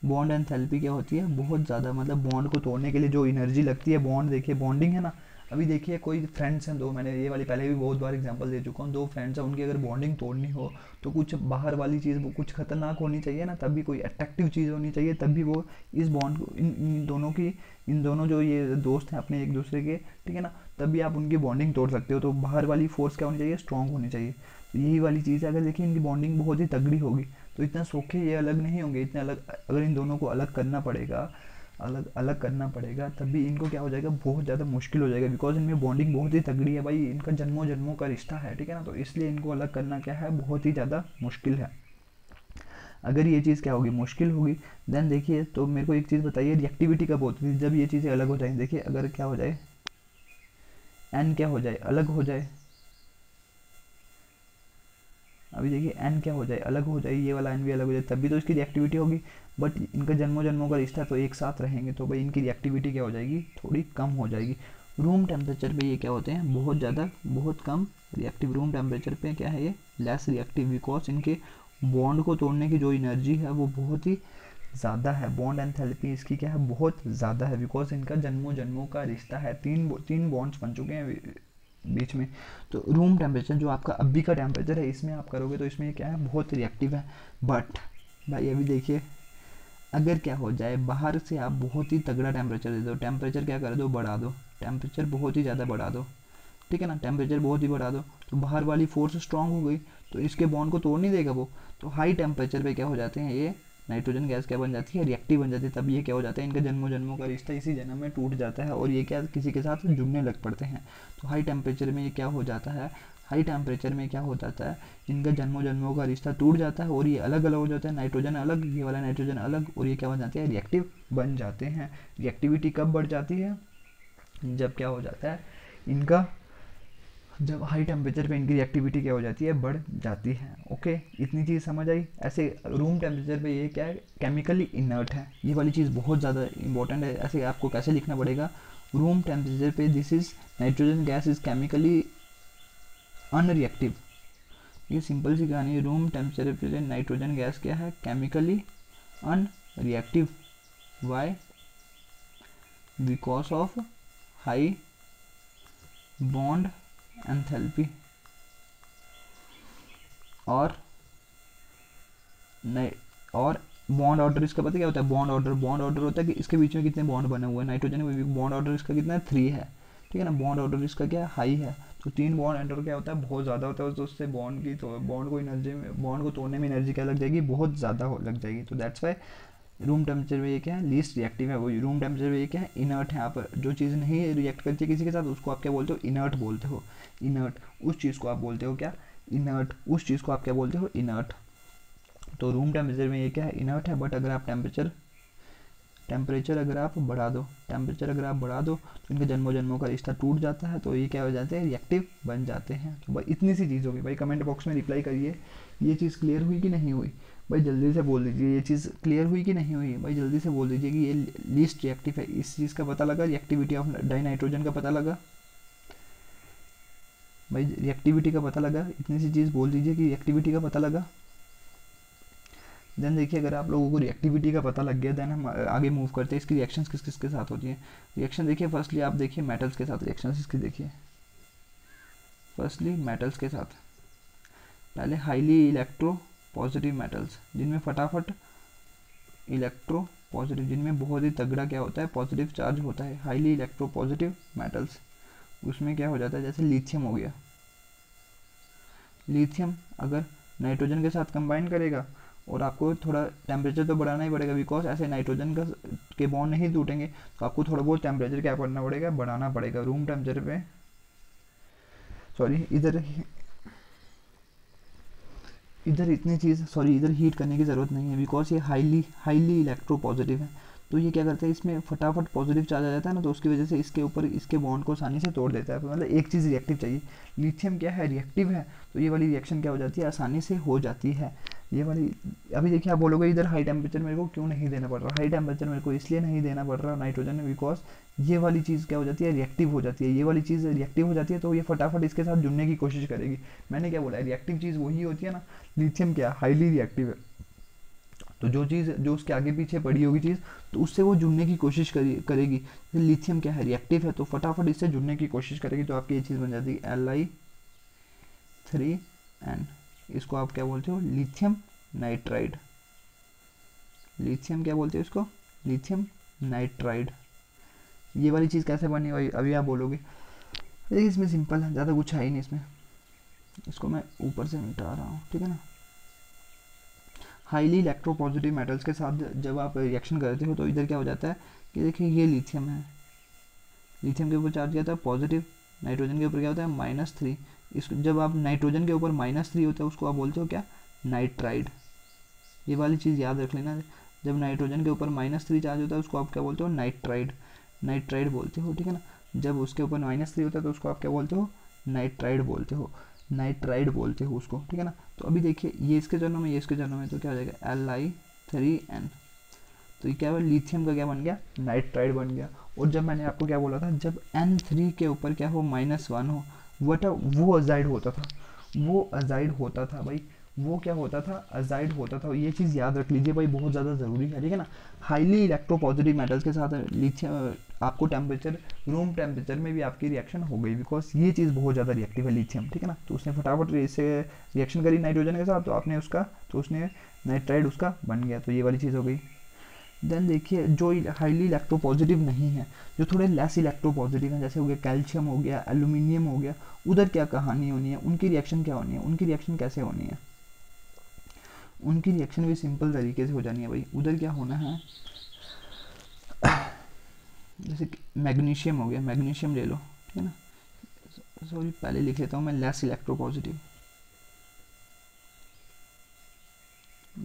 बॉन्ड एंथैल्पी क्या होती है, बहुत ज़्यादा। मतलब बॉन्ड को तोड़ने के लिए जो एनर्जी लगती है, बॉन्ड देखिए बॉन्डिंग है ना। अभी देखिए कोई फ्रेंड्स हैं दो, मैंने ये वाली पहले भी बहुत बार एग्जांपल दे चुका हूँ, 2 फ्रेंड्स हैं, उनकी अगर बॉन्डिंग तोड़नी हो तो कुछ बाहर वाली चीज़, वो कुछ खतरनाक होनी चाहिए ना, तब भी कोई अट्रैक्टिव चीज़ होनी चाहिए, तब भी वो इस बॉन्ड को इन दोनों जो ये दोस्त हैं अपने एक दूसरे के, ठीक है ना, तब भी आप उनकी बॉन्डिंग तोड़ सकते हो। तो बाहर वाली फोर्स क्या होनी चाहिए, स्ट्रॉन्ग होनी चाहिए। तो यही वाली चीज़ है, अगर देखिए इनकी बॉन्डिंग बहुत ही तगड़ी होगी तो इतना सोखे ये अलग नहीं होंगे, इतने अलग। अगर इन दोनों को अलग करना पड़ेगा, अलग अलग करना पड़ेगा, तब भी इनको क्या हो जाएगा, बहुत ज़्यादा मुश्किल हो जाएगा, बिकॉज इनमें बॉन्डिंग बहुत ही तगड़ी है भाई, इनका जन्मों जन्मों का रिश्ता है, ठीक है ना। तो इसलिए इनको अलग करना क्या है, बहुत ही ज़्यादा मुश्किल है। अगर ये चीज़ क्या होगी, मुश्किल होगी, देन देखिए तो मेरे को एक चीज़ बताइए, रिएक्टिविटी कब होती है, जब ये चीज़ें अलग हो जाएंगी। देखिए अगर क्या हो जाए, एन क्या हो जाए, अलग हो जाए। अभी देखिए एन क्या हो जाए, अलग हो जाए, ये वाला एन भी अलग हो जाए, तब भी तो इसकी रिएक्टिविटी होगी। बट इनका जन्मों जन्मों का रिश्ता, तो एक साथ रहेंगे, तो भाई इनकी रिएक्टिविटी क्या हो जाएगी, थोड़ी कम हो जाएगी। रूम टेम्परेचर पे ये क्या होते हैं, बहुत ज़्यादा, बहुत कम रिएक्टिव। रूम टेम्परेचर पे क्या है, ये लेस रिएक्टिव, बिकॉज इनके बॉन्ड को तोड़ने की जो एनर्जी है वो बहुत ही ज़्यादा है। बॉन्ड एंथैल्पी इसकी क्या है, बहुत ज़्यादा है, बिकॉज इनका जन्मों जन्मों का रिश्ता है, तीन बॉन्ड्स बन चुके हैं बीच में। तो रूम टेम्परेचर जो आपका अभी का टेम्परेचर है, इसमें आप करोगे तो इसमें क्या है, बहुत रिएक्टिव है। बट भाई अभी देखिए, अगर क्या हो जाए, बाहर से आप बहुत ही तगड़ा टेम्परेचर दे दो, टेम्परेचर क्या कर दो, बढ़ा दो, टेम्परेचर बहुत ही ज़्यादा बढ़ा दो, ठीक है ना, टेम्परेचर बहुत ही बढ़ा दो, तो बाहर वाली फोर्स स्ट्रांग हो गई, तो इसके बॉन्ड को तोड़ नहीं देगा वो। तो हाई टेम्परेचर पे क्या हो जाते हैं, ये नाइट्रोजन गैस क्या बन जाती है, रिएक्टिव बन जाती है। तब ये क्या हो जाता है, इनका जन्मों जन्मों का रिश्ता इसी जन्म में टूट जाता है, और ये क्या किसी के साथ जुड़ने लग पड़ते हैं। तो हाई टेम्परेचर में ये क्या हो जाता है, हाई टेम्परेचर में क्या हो जाता है, इनका जन्मों जन्मों का रिश्ता टूट जाता है और ये अलग अलग हो जाता है, नाइट्रोजन अलग, ये वाला नाइट्रोजन अलग, और ये क्या बन जाते हैं, रिएक्टिव बन जाते हैं। रिएक्टिविटी कब बढ़ जाती है, जब क्या हो जाता है इनका, जब हाई टेम्परेचर पे इनकी रिएक्टिविटी क्या हो जाती है, बढ़ जाती है। ओके, इतनी चीज़ समझ आई। ऐसे रूम टेम्परेचर पे ये क्या है, केमिकली इनर्ट है, ये वाली चीज़ बहुत ज़्यादा इंपॉर्टेंट है। ऐसे आपको कैसे लिखना पड़ेगा, रूम टेम्परेचर पे this is nitrogen gas is chemically unreactive. ये सिंपल सी कहानी है, रूम टेम्परेचर पे नाइट्रोजन गैस क्या है, chemically unreactive. Why, because of high bond enthalpy. और नहीं, और बॉन्ड ऑर्डर इसका पता क्या होता है, बॉन्ड ऑर्डर होता है कि इसके बीच में कितने बॉन्ड बने हुए हैं, नाइट्रोजन में बॉन्ड ऑर्डर इसका कितना है, 3 है, ठीक है ना। बॉन्ड ऑर्डर इसका क्या है, हाई है, तो 3 बॉन्ड ऑर्डर क्या होता है, बहुत ज़्यादा होता है, तो उससे बॉन्ड की, तो बॉन्ड को एनर्जी में, बॉन्ड को तोड़ने में एनर्जी क्या लग जाएगी, बहुत ज़्यादा लग जाएगी। तो दैट्स वाई रूम टेम्परेचर में ये क्या है, लीस्ट रिएक्टिव है। वो रूम टेम्परेचर में ये क्या है, इनर्ट है। आप जो चीज़ नहीं रिएक्ट करती है किसी के साथ, उसको आप क्या बोलते हो, इनर्ट बोलते हो। इनर्ट उस चीज़ को आप बोलते हो क्या, इनर्ट उस चीज़ को आप क्या बोलते हो, इनर्ट। तो रूम टेम्परेचर में ये क्या है, इनर्ट है। बट अगर आप टेम्परेचर अगर आप बढ़ा दो, तो इनके जन्मों जन्मों का रिश्ता टूट जाता है, तो ये क्या हो जाते हैं, रिएक्टिव बन जाते हैं। तो भाई इतनी सी चीज़ होगी। भाई कमेंट बॉक्स में रिप्लाई करिए, ये चीज़ क्लियर हुई कि नहीं हुई। भाई जल्दी से बोल दीजिए ये चीज़ क्लियर हुई कि नहीं हुई। भाई जल्दी से बोल दीजिए कि ये लीस्ट रिएक्टिव है, इस चीज़ का पता लगा, रिएक्टिविटी ऑफ डाइनाइट्रोजन का पता लगा। भाई रिएक्टिविटी का पता लगा, इतनी सी चीज़ बोल दीजिए कि रिएक्टिविटी का पता लगा। देन देखिए, अगर आप लोगों को रिएक्टिविटी का पता लग गया, देन हम आगे मूव करते हैं। इसकी रिएक्शंस किस किस के साथ होती हैं। रिएक्शन देखिए, फर्स्टली आप देखिए मेटल्स के साथ रिएक्शंस इसकी देखिए। फर्स्टली मेटल्स के साथ, पहले हाईली इलेक्ट्रो पॉजिटिव मेटल्स, जिनमें फटाफट इलेक्ट्रो पॉजिटिव, जिनमें बहुत ही तगड़ा क्या होता है, पॉजिटिव चार्ज होता है, हाईली इलेक्ट्रो पॉजिटिव मेटल्स। उसमें क्या हो जाता है, जैसे लिथियम हो गया। लिथियम अगर नाइट्रोजन के साथ कंबाइन करेगा, और आपको थोड़ा टेम्परेचर तो बढ़ाना ही पड़ेगा, बिकॉज ऐसे नाइट्रोजन का के बॉन्ड नहीं टूटेंगे, तो आपको थोड़ा बहुत टेम्परेचर क्या करना पड़ेगा, बढ़ाना पड़ेगा। रूम टेम्परेचर पे, सॉरी इधर इतनी चीज़, सॉरी इधर हीट करने की ज़रूरत नहीं है, बिकॉज ये हाईली इलेक्ट्रो पॉजिटिव है। तो ये क्या करता है, इसमें फटाफट पॉजिटिव चार्ज आ जाता है ना, तो उसकी वजह से इसके ऊपर इसके बॉन्ड को आसानी से तोड़ देता है। मतलब एक चीज़ रिएक्टिव चाहिए, लिथियम क्या है, रिएक्टिव है, तो ये वाली रिएक्शन क्या हो जाती है, आसानी से हो जाती है ये वाली। अभी देखिए, आप बोलोगे इधर हाई टेम्परेचर मेरे को क्यों नहीं देना पड़ रहा। हाई टेम्परेचर मेरे को इसलिए नहीं देना पड़ रहा नाइट्रोजन में, बिकॉज ये वाली चीज़ क्या हो जाती है, रिएक्टिव हो जाती है। ये वाली चीज़ रिएक्टिव हो जाती है, तो ये फटाफट इसके साथ जुड़ने की कोशिश करेगी। मैंने क्या बोला है, रिएक्टिव चीज़ वही होती है ना। लिथियम क्या, हाईली रिएक्टिव है, तो जो चीज़ जो उसके आगे पीछे पड़ी होगी चीज़, तो उससे वो जुड़ने की कोशिश करेगी। लिथियम क्या है, रिएक्टिव है, तो फटाफट इससे जुड़ने की कोशिश करेगी, तो आपकी ये चीज़ बन जाती है Li3n। इसको आप क्या बोलते हो, लिथियम नाइट्राइड। लिथियम क्या बोलते हो इसको, लिथियम नाइट्राइड। ये वाली चीज़ कैसे बनी हुई, अभी आप बोलोगे। देखिए इसमें सिंपल है, ज़्यादा कुछ है ही नहीं इसमें। इसको मैं ऊपर से मिटा रहा हूँ, ठीक है ना। हाईली इलेक्ट्रोपॉजिटिव मेटल्स के साथ जब आप रिएक्शन करते हो, तो इधर क्या हो जाता है कि देखिए ये लिथियम है, लिथियम के ऊपर चार्ज किया था पॉजिटिव, नाइट्रोजन के ऊपर क्या होता है -3। इस जब आप नाइट्रोजन के ऊपर -3 होता है, उसको आप बोलते हो क्या, नाइट्राइड। ये वाली चीज़ याद रख लेना, जब नाइट्रोजन के ऊपर -3 चार्ज होता है, उसको आप क्या बोलते हो, नाइट्राइड। नाइट्राइड बोलते हो, ठीक है ना। जब उसके ऊपर -3 होता है, तो उसको आप क्या बोलते हो, नाइट्राइड बोलते हो, नाइट्राइड बोलते हो उसको, ठीक है ना। तो अभी देखिए, ये इसके जन्म में, ये इसके जन्म में, तो क्या हो जाएगा, Li3n। तो ये क्या हुआ, लिथियम का क्या बन गया, नाइट्राइड बन गया। और जब मैंने आपको क्या बोला था, जब N3 के ऊपर क्या हो, -1 हो, वो अजाइड होता था, वो अजाइड होता था भाई, वो क्या होता था, अजाइड होता था। ये चीज़ याद रख लीजिए भाई, बहुत ज़्यादा ज़रूरी है, ठीक है ना। हाईली इलेक्ट्रोपॉजिटिव मेटल्स के साथ लिथियम, आपको टेम्परेचर, रूम टेम्परेचर में भी आपकी रिएक्शन हो गई, बिकॉज ये चीज़ बहुत ज़्यादा रिएक्टिव है, लिथियम, ठीक है ना। तो उसने फटाफट इससे रिएक्शन करी नाइट्रोजन के साथ, तो आपने उसका, तो उसने नाइट्राइड उसका बन गया, तो ये वाली चीज़ हो गई। देन देखिए, जो हाईली इलेक्ट्रोपॉजिटिव नहीं है, जो थोड़े लेस इलेक्ट्रोपॉजिटिव हैं, जैसे हो गया कैल्शियम हो गया, एल्यूमिनियम हो गया, उधर क्या कहानी होनी है, उनकी रिएक्शन क्या होनी है, उनकी रिएक्शन कैसे होनी है। उनकी रिएक्शन भी सिंपल तरीके से हो जानी है भाई। उधर क्या होना है, जैसे मैग्नीशियम हो गया, मैग्नीशियम ले लो, ठीक है ना। सॉरी पहले लिख लेता हूँ मैं, लेस इलेक्ट्रोपॉजिटिव,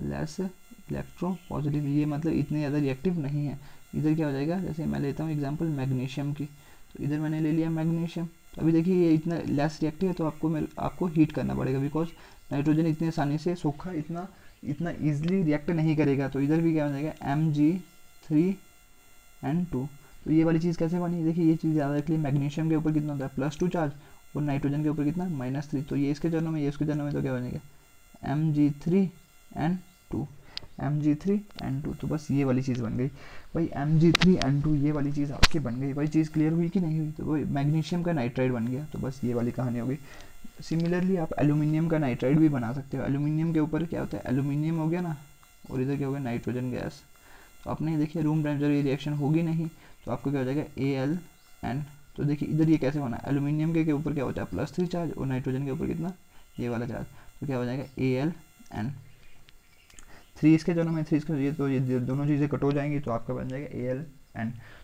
लेस इलेक्ट्रोपॉजिटिव, ये मतलब इतने ज़्यादा रिएक्टिव नहीं है। इधर क्या हो जाएगा, जैसे मैं लेता हूँ एग्जांपल मैग्नीशियम की, तो इधर मैंने ले लिया मैग्नीशियम। तो अभी देखिए ये इतना लेस रिएक्टिव है, तो आपको हीट करना पड़ेगा, बिकॉज नाइट्रोजन इतनी आसानी से सूखा इतना इतना ईजिली रिएक्ट नहीं करेगा। तो इधर भी क्या हो जाएगा, Mg3N2। तो ये वाली चीज़ कैसे बनी, देखिए ये चीज़ याद रख ली, मैग्नीशियम के ऊपर कितना होता है +2 चार्ज, और नाइट्रोजन के ऊपर कितना -3। तो ये इसके जन्म में, ये उसके जन्म में, तो क्या बनेगा Mg3N2, Mg3N2। तो बस ये वाली चीज़ बन गई भाई, Mg3N2, ये वाली चीज़ आपकी बन गई भाई। चीज़ क्लियर हुई कि नहीं हुई, तो वही मैग्नीशियम का नाइट्राइड बन गया। तो बस ये वाली कहानी हो गई। सिमिलरली आप एल्यूमिनियम का नाइट्राइड भी बना सकते हो। एल्यूमिनियम के ऊपर क्या होता है, एल्यूमिनियम हो गया ना, और इधर क्या हो गया नाइट्रोजन गैस। तो आपने देखिए रूम टेम्परेचर ये रिएक्शन होगी नहीं, तो आपको क्या हो जाएगा Al। तो देखिए इधर ये कैसे बना, एल्यूमिनियम के ऊपर क्या होता है +3 चार्ज, और नाइट्रोजन के ऊपर कितना, ये वाला चार्ज। तो क्या हो जाएगा Al। 3 इसके जगह में 3 इसके, ये तो ये दोनों चीज़ें कट हो जाएंगी, तो आपका बन जाएगा Al।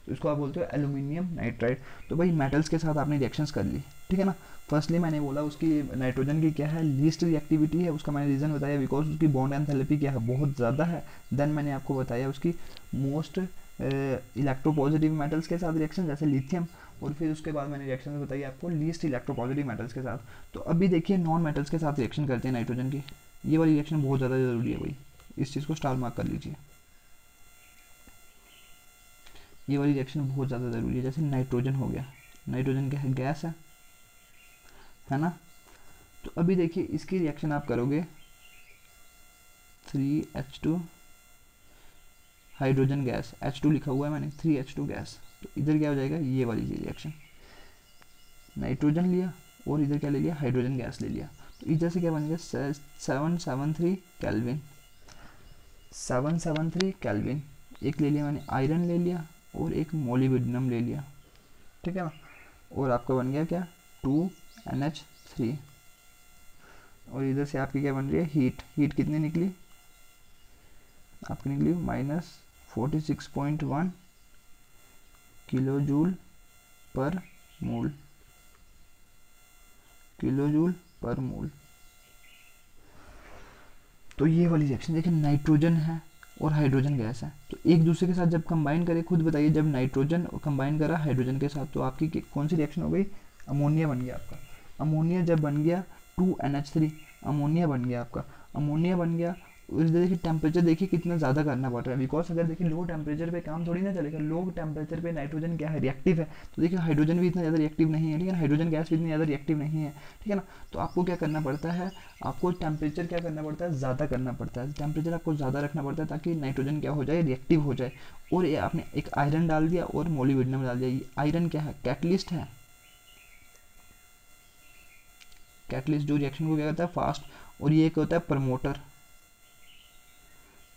तो इसको आप बोलते हो एल्यूमिनियम नाइट्राइड। तो भाई मेटल्स के साथ आपने रिएक्शंस कर ली, ठीक है ना। फर्स्टली मैंने बोला उसकी नाइट्रोजन की क्या है, लीस्ट रिएक्टिविटी है, उसका मैंने रीज़न बताया बिकॉज उसकी बॉन्ड एंथैल्पी क्या है, बहुत ज़्यादा है। देन मैंने आपको बताया उसकी मोस्ट इलेक्ट्रोपॉजिटिव मेटल्स के साथ रिएक्शन, जैसे लिथियम, और फिर उसके बाद मैंने रिएक्शन बताई आपको लीस्ट इलेक्ट्रोपॉजिटिव मेटल्स के साथ। तो अभी देखिए नॉन मेटल्स के साथ रिएक्शन करते हैं नाइट्रोजन की, ये वाली रिएक्शन बहुत ज़्यादा ज़रूरी है भाई, इस चीज़ को स्टार मार्क कर लीजिए। ये वाली रिएक्शन बहुत ज़्यादा ज़रूरी है। जैसे नाइट्रोजन हो गया, नाइट्रोजन क्या है, गैस है ना। तो अभी देखिए इसकी रिएक्शन आप करोगे 3H2 हाइड्रोजन गैस, H2 लिखा हुआ है मैंने, 3H2 गैस। तो इधर क्या हो जाएगा, ये वाली रिएक्शन, नाइट्रोजन लिया और इधर क्या ले लिया, हाइड्रोजन गैस ले लिया। तो इधर से क्या बनेगा 773 केल्विन, 773 केल्विन। एक ले लिया मैंने आयरन ले लिया, और एक मोलिब्डेनम ले लिया, ठीक है ना। और आपका बन गया क्या 2NH3। और इधर से आपकी क्या बन रही है, हीट कितनी निकली आपकी, निकली -46.1 किलो जूल पर मोल, किलो जूल पर मोल। तो ये वाली रिएक्शन देखिए, नाइट्रोजन है और हाइड्रोजन गैस है, तो एक दूसरे के साथ जब कंबाइन करें, खुद बताइए, जब नाइट्रोजन कंबाइन करा हाइड्रोजन के साथ, तो आपकी कौन सी रिएक्शन हो गई, अमोनिया बन गया आपका। अमोनिया जब बन गया 2NH3, अमोनिया बन गया आपका, अमोनिया बन गया। इधर देखिए टेम्परेचर देखिए कितना ज़्यादा करना पड़ रहा है, बिकॉज अगर देखिए लो टेम्परेचर पे काम थोड़ी ना चलेगा, लो टेम्परेचर पे नाइट्रोजन क्या है, रिएक्टिव है। तो देखिए हाइड्रोजन भी इतना ज़्यादा रिएक्टिव नहीं है, ठीक है ना, हाइड्रोजन गैस भी इतनी ज़्यादा रिएक्टिव नहीं है, ठीक है ना। तो आपको क्या करना पड़ता है, आपको टेम्परेचर क्या करना पड़ता है, ज़्यादा करना पड़ता है, टेम्परेचर आपको ज़्यादा रखना पड़ता है, ताकि नाइट्रोजन क्या हो जाए, रिएक्टिव हो जाए। और ये आपने एक आयरन डाल दिया और मोलिब्डेनम डाल दिया। ये आयरन क्या है, कैटलिस्ट है, कैटलिस्ट जो रिएक्शन को क्या करता है फास्ट। और ये एक होता है प्रमोटर,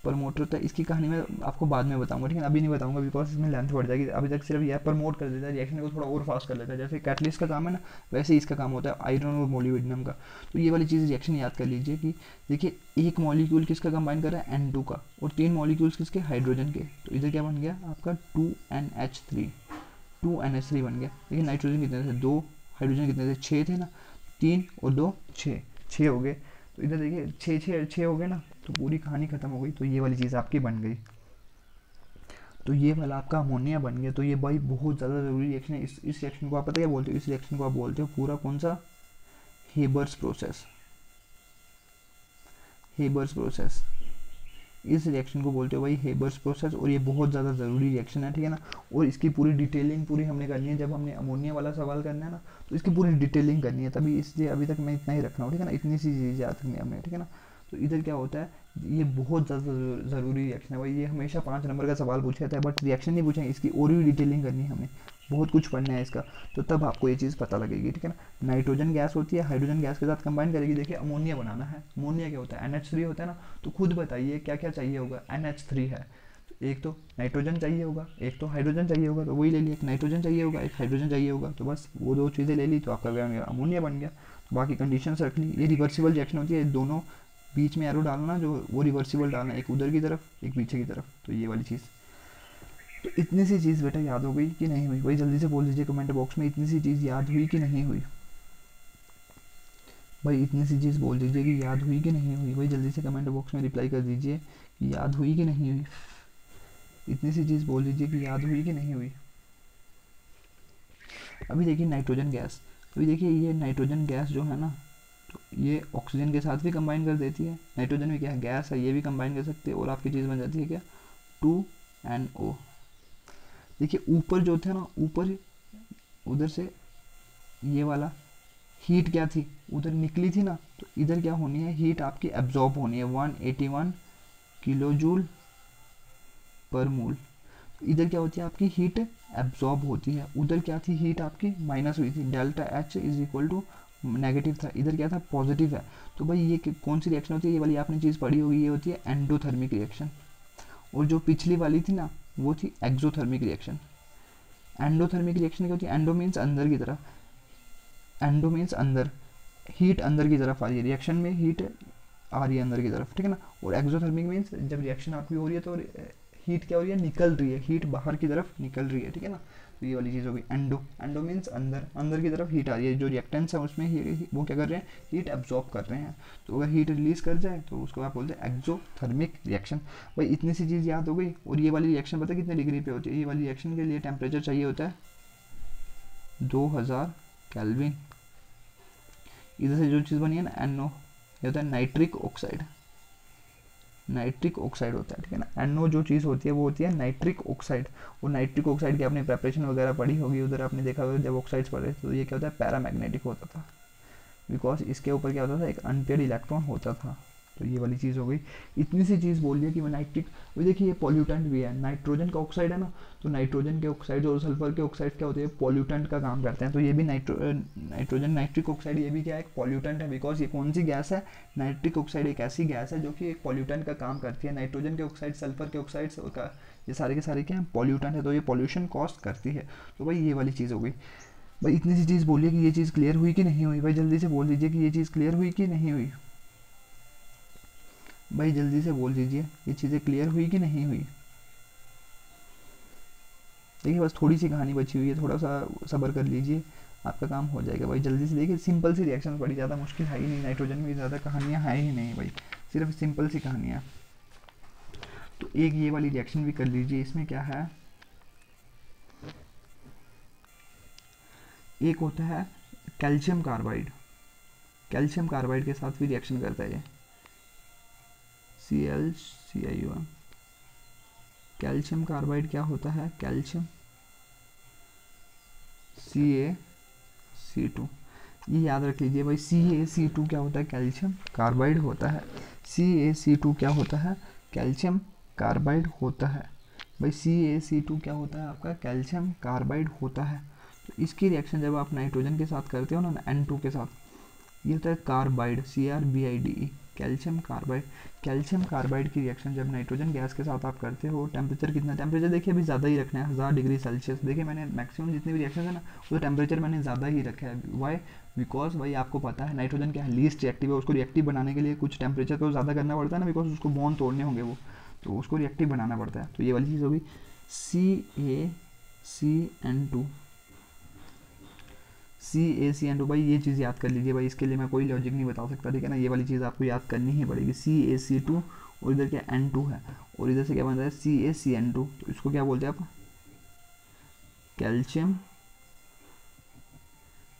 प्रमोटर होता है, इसकी कहानी मैं आपको बाद में बताऊंगा, ठीक है, अभी नहीं बताऊंगा बिकॉज इसमें लेंथ बढ़ जाएगी। अभी तक सिर्फ यह प्रमोट कर देता है, रिएक्शन को थोड़ा और फास्ट कर लेता है, जैसे कैटलिस्ट का काम है ना, वैसे ही इसका काम होता है आयरन और मोलिब्डेनम का। तो ये वाली चीज़ रिएक्शन याद कर लीजिए कि देखिए एक मॉलिक्यूल किसका कंबाइन कर रहा है, N2 का, और 3 मॉलिक्यूल्स किसके, हाइड्रोजन के। तो इधर क्या बन गया आपका 2NH3, 2NH3 बन गया। लेकिन नाइट्रोजन कितने थे, 2, हाइड्रोजन कितने थे, 6 थे ना, 3 और 2 6, 6 हो गए। तो इधर देखिए 6 हो गए ना, तो पूरी कहानी खत्म हो गई। तो ये वाली चीज़ आपकी बन गई, तो ये वाला आपका अमोनिया बन गया। तो ये भाई बहुत ज़्यादा ज़रूरी रिएक्शन है। इस रिएक्शन को आप पता क्या बोलते हो, इस रिएक्शन को आप बोलते हो पूरा कौन सा, हेबर्स प्रोसेस, हेबर्स प्रोसेस, इस रिएक्शन को बोलते हो भाई हेबर्स प्रोसेस। और ये बहुत ज़्यादा ज़रूरी रिएक्शन है, ठीक है ना। और इसकी पूरी डिटेलिंग पूरी हमने करनी है, जब हमने अमोनिया वाला सवाल करना है ना, तो इसकी पूरी डिटेलिंग करनी है, तभी इसलिए अभी तक मैं इतना ही रख रहा हूँ, ठीक है ना, इतनी सी चीज़ याद रखनी है हमने, ठीक है ना। तो इधर क्या होता है, ये बहुत ज़्यादा ज़रूरी रिएक्शन है भाई, ये हमेशा 5 नंबर का सवाल पूछा जाता है, बट रिएक्शन नहीं पूछेंगे, इसकी और भी डिटेलिंग करनी है हमने, बहुत कुछ पढ़ना है इसका, तो तब आपको ये चीज़ पता लगेगी, ठीक है ना। नाइट्रोजन गैस होती है, हाइड्रोजन गैस के साथ कंबाइन करेगी, देखिए अमोनिया बनाना है। अमोनिया क्या होता है, NH3 होता है ना। तो खुद बताइए क्या क्या चाहिए होगा, NH3 है, तो एक तो नाइट्रोजन चाहिए होगा, एक तो हाइड्रोजन चाहिए होगा, तो वही ले लिया, एक नाइट्रोजन चाहिए होगा, एक हाइड्रोजन चाहिए होगा, तो बस वो 2 चीज़ें ले ली, तो आपका अमोनिया बन गया। तो बाकी कंडीशंस रख ली। ये रिवर्सिबल रिएक्शन होती है, दोनों बीच में एरो डालना, जो वो रिवर्सिबल डालना, एक उधर की तरफ एक पीछे की तरफ, तो ये वाली चीज़। तो इतनी सी चीज़ बेटा याद हो गई कि नहीं हुई, वही जल्दी से बोल दीजिए कमेंट बॉक्स में, इतनी सी चीज़ याद हुई कि नहीं हुई। भाई इतनी सी चीज़ बोल दीजिए कि याद हुई कि नहीं हुई। भाई जल्दी से कमेंट बॉक्स में रिप्लाई कर दीजिए कि याद हुई कि नहीं हुई। इतनी सी चीज़ बोल दीजिए कि याद हुई कि नहीं हुई। अभी देखिए नाइट्रोजन गैस, अभी देखिए ये नाइट्रोजन गैस जो है ना, तो ये ऑक्सीजन के साथ भी कंबाइन कर देती है। नाइट्रोजन भी क्या है, गैस है, ये भी कंबाइन कर सकते हैं और आपकी चीज़ बन जाती है क्या, 2NO। देखिए ऊपर जो थे ना, ऊपर उधर से ये वाला हीट क्या थी, उधर निकली थी ना, तो इधर क्या होनी है, हीट आपकी एब्जॉर्ब होनी है 181 किलो जूल पर मोल। इधर क्या होती है, आपकी हीट एब्जॉर्ब होती है। उधर क्या थी, हीट आपकी माइनस हुई थी, delta H is equal to negative था, इधर क्या था, पॉजिटिव है। तो भाई ये कौन सी रिएक्शन होती है, ये वाली आपने चीज़ पढ़ी होगी, ये होती है एंडोथर्मिक रिएक्शन। और जो पिछली वाली थी ना, वो थी एक्सोथर्मिक रिएक्शन। एंडोथर्मिक रिएक्शन क्या होती है, एंडो मीन्स अंदर की तरफ, एंडो मीन्स अंदर, हीट अंदर की तरफ आ रही है, रिएक्शन में हीट आ रही है अंदर की तरफ, ठीक है ना। और एक्सोथर्मिक मीन्स जब रिएक्शन आपकी हो रही है तो हीट क्या हो रही है, निकल रही है, हीट बाहर की तरफ निकल रही है, ठीक है ना। तो ये वाली चीज़ हो गई एंडो, एंडो मीन्स अंदर, अंदर की तरफ हीट आ रही है, जो रिएक्टेंट्स है उसमें वो क्या कर रहे हैं, हीट एब्जॉर्ब कर रहे हैं। तो अगर हीट रिलीज कर जाए तो उसको आप बोलते हैं एक्सोथर्मिक रिएक्शन। भाई इतनी सी चीज़ याद हो गई। और ये वाली रिएक्शन पता है कितने डिग्री पे होती है, ये वाली रिएक्शन के लिए टेम्परेचर चाहिए होता है 2000 केल्विन। इधर से जो चीज़ बनी है ना NO, ये होता है नाइट्रिक ऑक्साइड, नाइट्रिक ऑक्साइड होता है, ठीक है ना। NO जो चीज़ होती है वो होती है नाइट्रिक ऑक्साइड। और नाइट्रिक ऑक्साइड की आपने प्रेपरेशन वगैरह पढ़ी होगी, उधर आपने देखा होगा जब ऑक्साइड्स पढ़े तो ये क्या होता है, पैरामैग्नेटिक होता था, बिकॉज इसके ऊपर क्या होता था, एक अनपेयर्ड इलेक्ट्रॉन होता था। तो ये वाली चीज़ हो गई। इतनी सी चीज़ बोल दिया कि मैं नाइट्रिक, वो देखिए ये पॉल्यूटेंट भी है, नाइट्रोजन का ऑक्साइड है ना, तो नाइट्रोजन के ऑक्साइड और सल्फर के ऑक्साइड क्या होते हैं, पॉल्यूटेंट का काम करते हैं। तो ये भी नाइट्रोजन नाइट्रिक ऑक्साइड ये भी क्या है, एक पॉल्यूटेंट है। बिकॉज ये कौन सी गैस है, नाइट्रिक ऑक्साइड एक ऐसी गैस है जो कि एक पॉल्यूटेंट का काम करती है। नाइट्रोजन के ऑक्साइड, सल्फर के ऑक्साइड का, ये सारे के सारे क्या हैं, पॉल्यूटेंट है, तो ये पॉल्यूशन कॉज करती है। तो भाई ये वाली चीज़ हो गई। भाई इतनी सी चीज़ बोलिए कि ये चीज़ क्लियर हुई कि नहीं हुई। भाई जल्दी से बोल दीजिए कि ये चीज़ क्लियर हुई कि नहीं हुई। भाई जल्दी से बोल दीजिए ये चीज़ें क्लियर हुई कि नहीं हुई। देखिए बस थोड़ी सी कहानी बची हुई है, थोड़ा सा सब्र कर लीजिए, आपका काम हो जाएगा। भाई जल्दी से देखिए, सिंपल सी रिएक्शन पड़ी, ज़्यादा मुश्किल है ही नहीं, नाइट्रोजन में ज़्यादा कहानियाँ है ही नहीं भाई, सिर्फ सिंपल सी कहानियाँ। तो एक ये वाली रिएक्शन भी कर लीजिए। इसमें क्या है, एक होता है कैल्शियम कार्बाइड, कैल्शियम कार्बाइड के साथ भी रिएक्शन करता है ये, ClClCl। कैल्शियम कार्बाइड क्या होता है, कैल्शियम CaC2, ये याद रख लीजिए भाई। CaC2 क्या होता है, कैल्शियम कार्बाइड होता है। CaC2 क्या होता है, कैल्शियम कार्बाइड होता है। भाई CaC2 क्या होता है, आपका कैल्शियम कार्बाइड होता है। तो इसकी रिएक्शन जब आप नाइट्रोजन के साथ करते हो ना, N2 के साथ, ये होता है carbide, CrBide, calcium carbide. Calcium carbide की रिएक्शन जब नाइट्रोजन गैस के साथ आप करते हो, टेम्परेचर कितना, टेम्परेचर देखिए अभी ज़्यादा ही रखना है, 1000 डिग्री सेल्सियस। देखिए मैंने मैक्सिमम जितने भी रिएक्शन है ना, वो टेम्परेचर मैंने ज़्यादा ही रखा है। वाई, बिकॉज भाई आपको पता है नाइट्रोजन क्या है, लीस्ट रिएक्टिव है, उसको रिएक्टिव बनाने के लिए कुछ टेम्परेचर तो ज़्यादा करना पड़ता है ना, बिकॉज उसको बॉन्ड तोड़ने होंगे वो, तो उसको रिएक्टिव बनाना पड़ता है। तो ये वाली चीज़ होगी CaCN2, CaCN2। भाई ये चीज़ याद कर लीजिए भाई, इसके लिए मैं कोई लॉजिक नहीं बता सकता, ठीक है ना। ये वाली चीज़ आपको याद करनी ही पड़ेगी। CaC2 और इधर क्या N2 है, और इधर से क्या बनता है CaCN2, तो इसको क्या बोलते हैं आप, calcium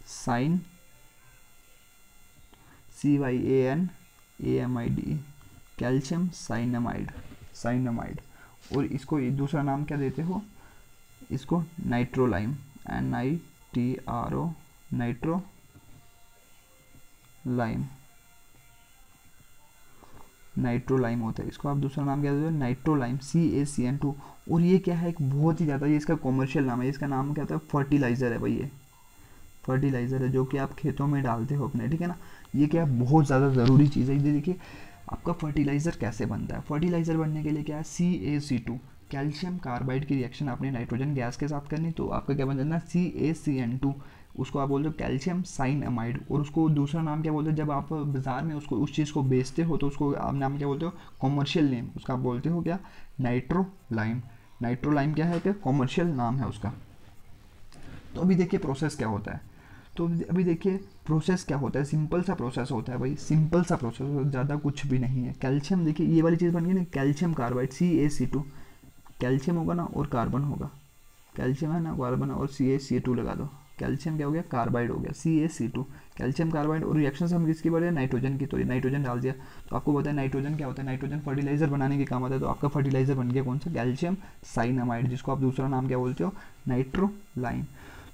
cyan CYANAMIDE, calcium cyanamide, cyanamide. और इसको दूसरा नाम क्या देते हो, इसको nitrolime, NITRO, nitro lime, nitrolime होता है, इसको आप दूसरा नाम क्या देते हो, नाइट्रोलाइम, CaCN2। और ये क्या है, एक बहुत ही ज़्यादा, ये इसका कॉमर्शियल नाम है, इसका नाम क्या होता है, फर्टिलाइज़र है भाई, ये फर्टिलाइज़र है जो कि आप खेतों में डालते हो अपने, ठीक है ना। ये क्या बहुत ज़्यादा ज़रूरी चीज़ है। ये देखिए आपका फर्टिलाइज़र कैसे बनता है, फर्टिलाइज़र बनने के लिए क्या है, CaC2, कैल्शियम कार्बाइड की रिएक्शन आपने नाइट्रोजन गैस के साथ करनी, तो आपका क्या बन जाता है, CaCN2, उसको आप बोलते हो कैल्शियम साइनामाइड। और उसको दूसरा नाम क्या बोलते हो, जब आप बाज़ार में उसको उस चीज़ को बेचते हो तो उसको आप नाम क्या बोलते हो, कॉमर्शियल नेम उसका आप बोलते हो क्या, नाइट्रोलाइम। नाइट्रोलाइम क्या है, क्या कॉमर्शियल नाम है उसका। तो अभी देखिए प्रोसेस क्या होता है। तो अभी देखिए प्रोसेस क्या होता है, सिंपल सा प्रोसेस होता है भाई, सिंपल सा प्रोसेस होता है, ज़्यादा कुछ भी नहीं है। कैल्शियम देखिए ये वाली चीज़ बन गई ना, कैल्शियम कार्बाइड CaC2, कैल्शियम होगा ना और कार्बन होगा, कैल्शियम है ना कार्बन और CaC2 लगा दो, कैल्शियम क्या हो गया, कार्बाइड हो गया CaC2, कैल्शियम कार्बाइड। और रिएक्शन से हम किसकी बढ़ रहे हैं, नाइट्रोजन की, तो ये नाइट्रोजन डाल दिया। तो आपको पता है नाइट्रोजन क्या होता है, नाइट्रोजन फर्टिलाइजर बनाने के काम आता है। तो आपका फर्टिलाइजर बन गया कौन सा, कैल्शियम साइनामाइड, जिसको आप दूसरा नाम क्या बोलते हो, नाइट्रोलाइम।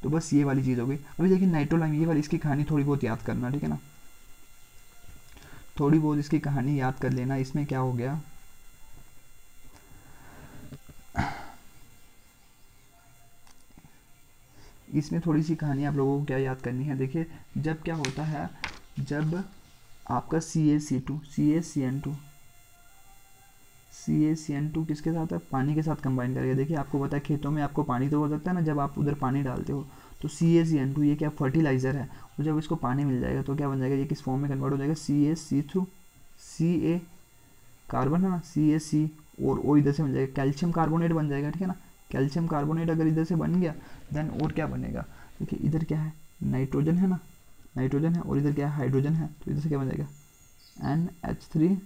तो बस ये वाली चीज़ हो गई। अभी देखिए नाइट्रोलाइम ये वाली, इसकी कहानी थोड़ी बहुत याद करना, ठीक है ना, थोड़ी बहुत इसकी कहानी याद कर लेना। इसमें क्या हो गया, इसमें थोड़ी सी कहानी आप लोगों को क्या याद करनी है। देखिए जब क्या होता है, जब आपका CaCN2 किसके साथ है, पानी के साथ कंबाइन करके। देखिए आपको पता है खेतों में आपको पानी तो हो सकता है ना, जब आप उधर पानी डालते हो तो CaCN2 ये क्या फर्टिलाइज़र है, और जब इसको पानी मिल जाएगा तो क्या बन जाएगा, ये किस फॉर्म में कन्वर्ट हो जाएगा, CaC2, Ca कार्बन है ना, CaC और O इधर से मिल जाएगा, कैल्शियम कार्बोनेट बन जाएगा, ठीक है ना। कैल्शियम कार्बोनेट अगर इधर से बन गया देन और क्या बनेगा, देखिए इधर क्या है, नाइट्रोजन है ना, नाइट्रोजन है, और इधर क्या है, हाइड्रोजन है, तो इधर से क्या बन जाएगा, NH3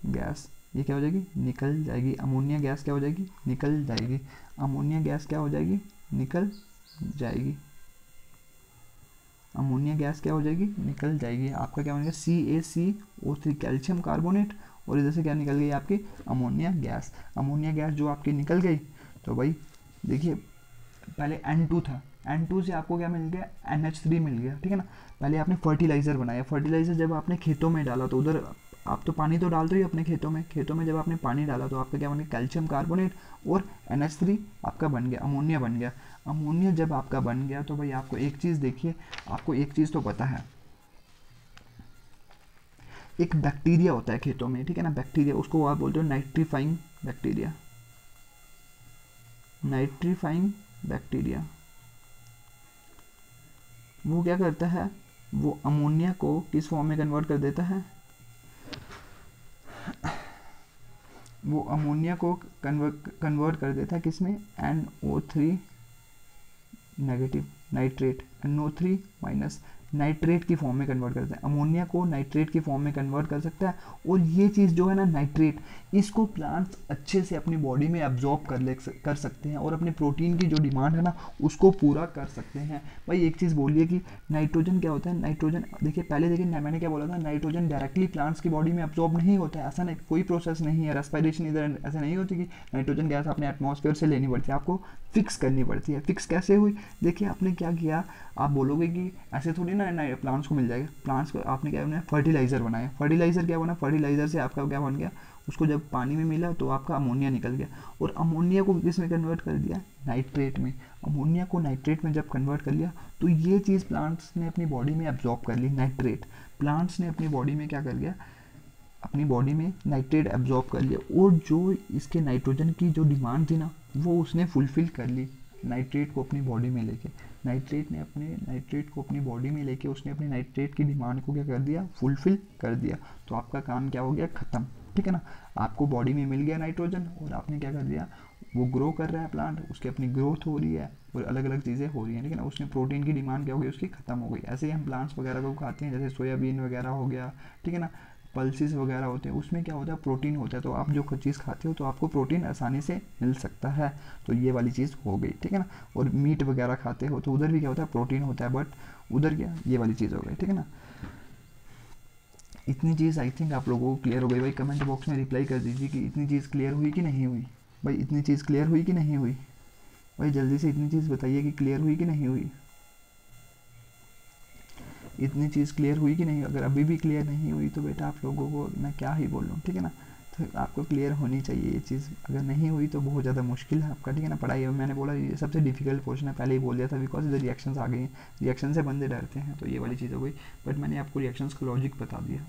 गैस, ये क्या हो जाएगी, निकल जाएगी। अमोनिया गैस क्या हो जाएगी, निकल जाएगी। अमोनिया गैस क्या हो जाएगी, निकल जाएगी। अमोनिया गैस क्या हो जाएगी, निकल जाएगी। आपका क्या बनेगा, CaCO3 कैल्शियम कार्बोनेट, और इधर से क्या निकल गई आपकी, अमोनिया गैस। अमोनिया गैस जो आपकी निकल गई, तो भाई देखिए पहले N2 था, N2 से आपको क्या मिल गया, NH3 मिल गया, ठीक है ना। पहले आपने फर्टिलाइज़र बनाया, फर्टिलाइज़र जब आपने खेतों में डाला तो उधर आप तो पानी तो डालते ही अपने खेतों में, खेतों में जब आपने पानी डाला तो आपका क्या बन गया, कैल्शियम कार्बोनेट और NH3 आपका बन गया, अमोनिया बन गया। अमोनिया जब आपका बन गया तो भाई आपको एक चीज़ देखिए, आपको एक चीज़ तो पता है, एक बैक्टीरिया होता है खेतों में, ठीक है ना, बैक्टीरिया, उसको आप बोलते हो नाइट्रीफाइंग बैक्टीरिया, नाइट्रीफाइंग बैक्टीरिया। वो क्या करता है, वो अमोनिया को किस फॉर्म में कन्वर्ट कर देता है, वो अमोनिया को कन्वर्ट कर देता है किस में, NO3 negative nitrate, NO3 minus nitrate की फॉर्म में कन्वर्ट करता है। अमोनिया को नाइट्रेट की फॉर्म में कन्वर्ट कर सकता है, और ये चीज़ जो है ना नाइट्रेट, इसको प्लांट्स अच्छे से अपनी बॉडी में एब्जॉर्ब कर सकते हैं, और अपने प्रोटीन की जो डिमांड है ना उसको पूरा कर सकते हैं। भाई एक चीज़ बोलिए कि नाइट्रोजन क्या होता है, नाइट्रोजन देखिए पहले देखिए मैंने क्या बोला था, नाइट्रोजन डायरेक्टली प्लांट्स की बॉडी में एब्जॉर्ब नहीं होता है, ऐसा नहीं, कोई प्रोसेस नहीं है, रेस्पिरेशन इधर ऐसा नहीं होती कि नाइट्रोजन गैस अपने एटमॉस्फेयर से लेनी पड़ती है, आपको फिक्स करनी पड़ती है। फिक्स कैसे हुई, देखिए आपने क्या किया, आप बोलोगे कि ऐसे थोड़ी ना प्लांट्स को मिल जाएगा, प्लांट्स को आपने क्या बनाया, फर्टिलाइज़र बनाया। फर्टिलाइज़र क्या बना, फर्टिलाइज़र से आपका क्या बन गया, उसको जब पानी में मिला तो आपका अमोनिया निकल गया, और अमोनिया को किस में कन्वर्ट कर दिया, नाइट्रेट में। अमोनिया को नाइट्रेट में जब कन्वर्ट कर लिया तो ये चीज़ प्लांट्स ने अपनी बॉडी में एब्जॉर्ब कर ली, नाइट्रेट प्लांट्स ने अपनी बॉडी में क्या कर लिया, अपनी बॉडी में नाइट्रेट एब्जॉर्ब कर लिया, और जो इसके नाइट्रोजन की जो डिमांड थी ना वो उसने फुलफ़िल कर ली नाइट्रेट को अपनी बॉडी में लेके। नाइट्रेट को अपनी बॉडी में लेके उसने अपनी नाइट्रेट की डिमांड को क्या कर दिया, फुलफ़िल कर दिया। तो आपका काम क्या हो गया, ख़त्म, ठीक है ना। आपको बॉडी में मिल गया नाइट्रोजन, और आपने क्या कर दिया, वो ग्रो कर रहा है प्लांट, उसकी अपनी ग्रोथ हो रही है और अलग अलग चीज़ें हो रही हैं, ठीक है ना। उसने प्रोटीन की डिमांड क्या हो गई, उसकी ख़त्म हो गई। ऐसे ही हम प्लांट्स वगैरह को खाते हैं, जैसे सोयाबीन वगैरह हो गया, ठीक है ना, पल्सेस वगैरह होते हैं, उसमें क्या होता है, प्रोटीन होता है। तो आप जो चीज़ खाते हो तो आपको प्रोटीन आसानी से मिल सकता है, तो ये वाली चीज़ हो गई, ठीक है ना। और मीट वगैरह खाते हो तो उधर भी क्या होता है, प्रोटीन होता है, बट उधर क्या, ये वाली चीज़ हो गई, ठीक है ना। इतनी चीज़ आई थिंक आप लोगों को क्लियर हो गई। भाई कमेंट बॉक्स में रिप्लाई कर दीजिए कि इतनी चीज़ क्लियर हुई कि नहीं हुई। भाई इतनी चीज़ क्लियर हुई कि नहीं हुई, भाई जल्दी से इतनी चीज़ बताइए कि क्लियर हुई कि नहीं हुई, इतनी चीज़ क्लियर हुई कि नहीं। अगर अभी भी क्लियर नहीं हुई तो बेटा आप लोगों को मैं क्या ही बोलूँ, ठीक है ना। तो आपको क्लियर होनी चाहिए ये चीज़, अगर नहीं हुई तो बहुत ज़्यादा मुश्किल है आपका, ठीक है ना। पढ़ाई में मैंने बोला ये सबसे डिफिकल्ट पोर्शन है, पहले ही बोल दिया था, बिकॉज इधर रिएक्शंस आ गई हैं, रिएक्शन से बंदे डरते हैं, तो ये वाली चीज़ हो गई। बट मैंने आपको रिएक्शंस का लॉजिक बता दिया।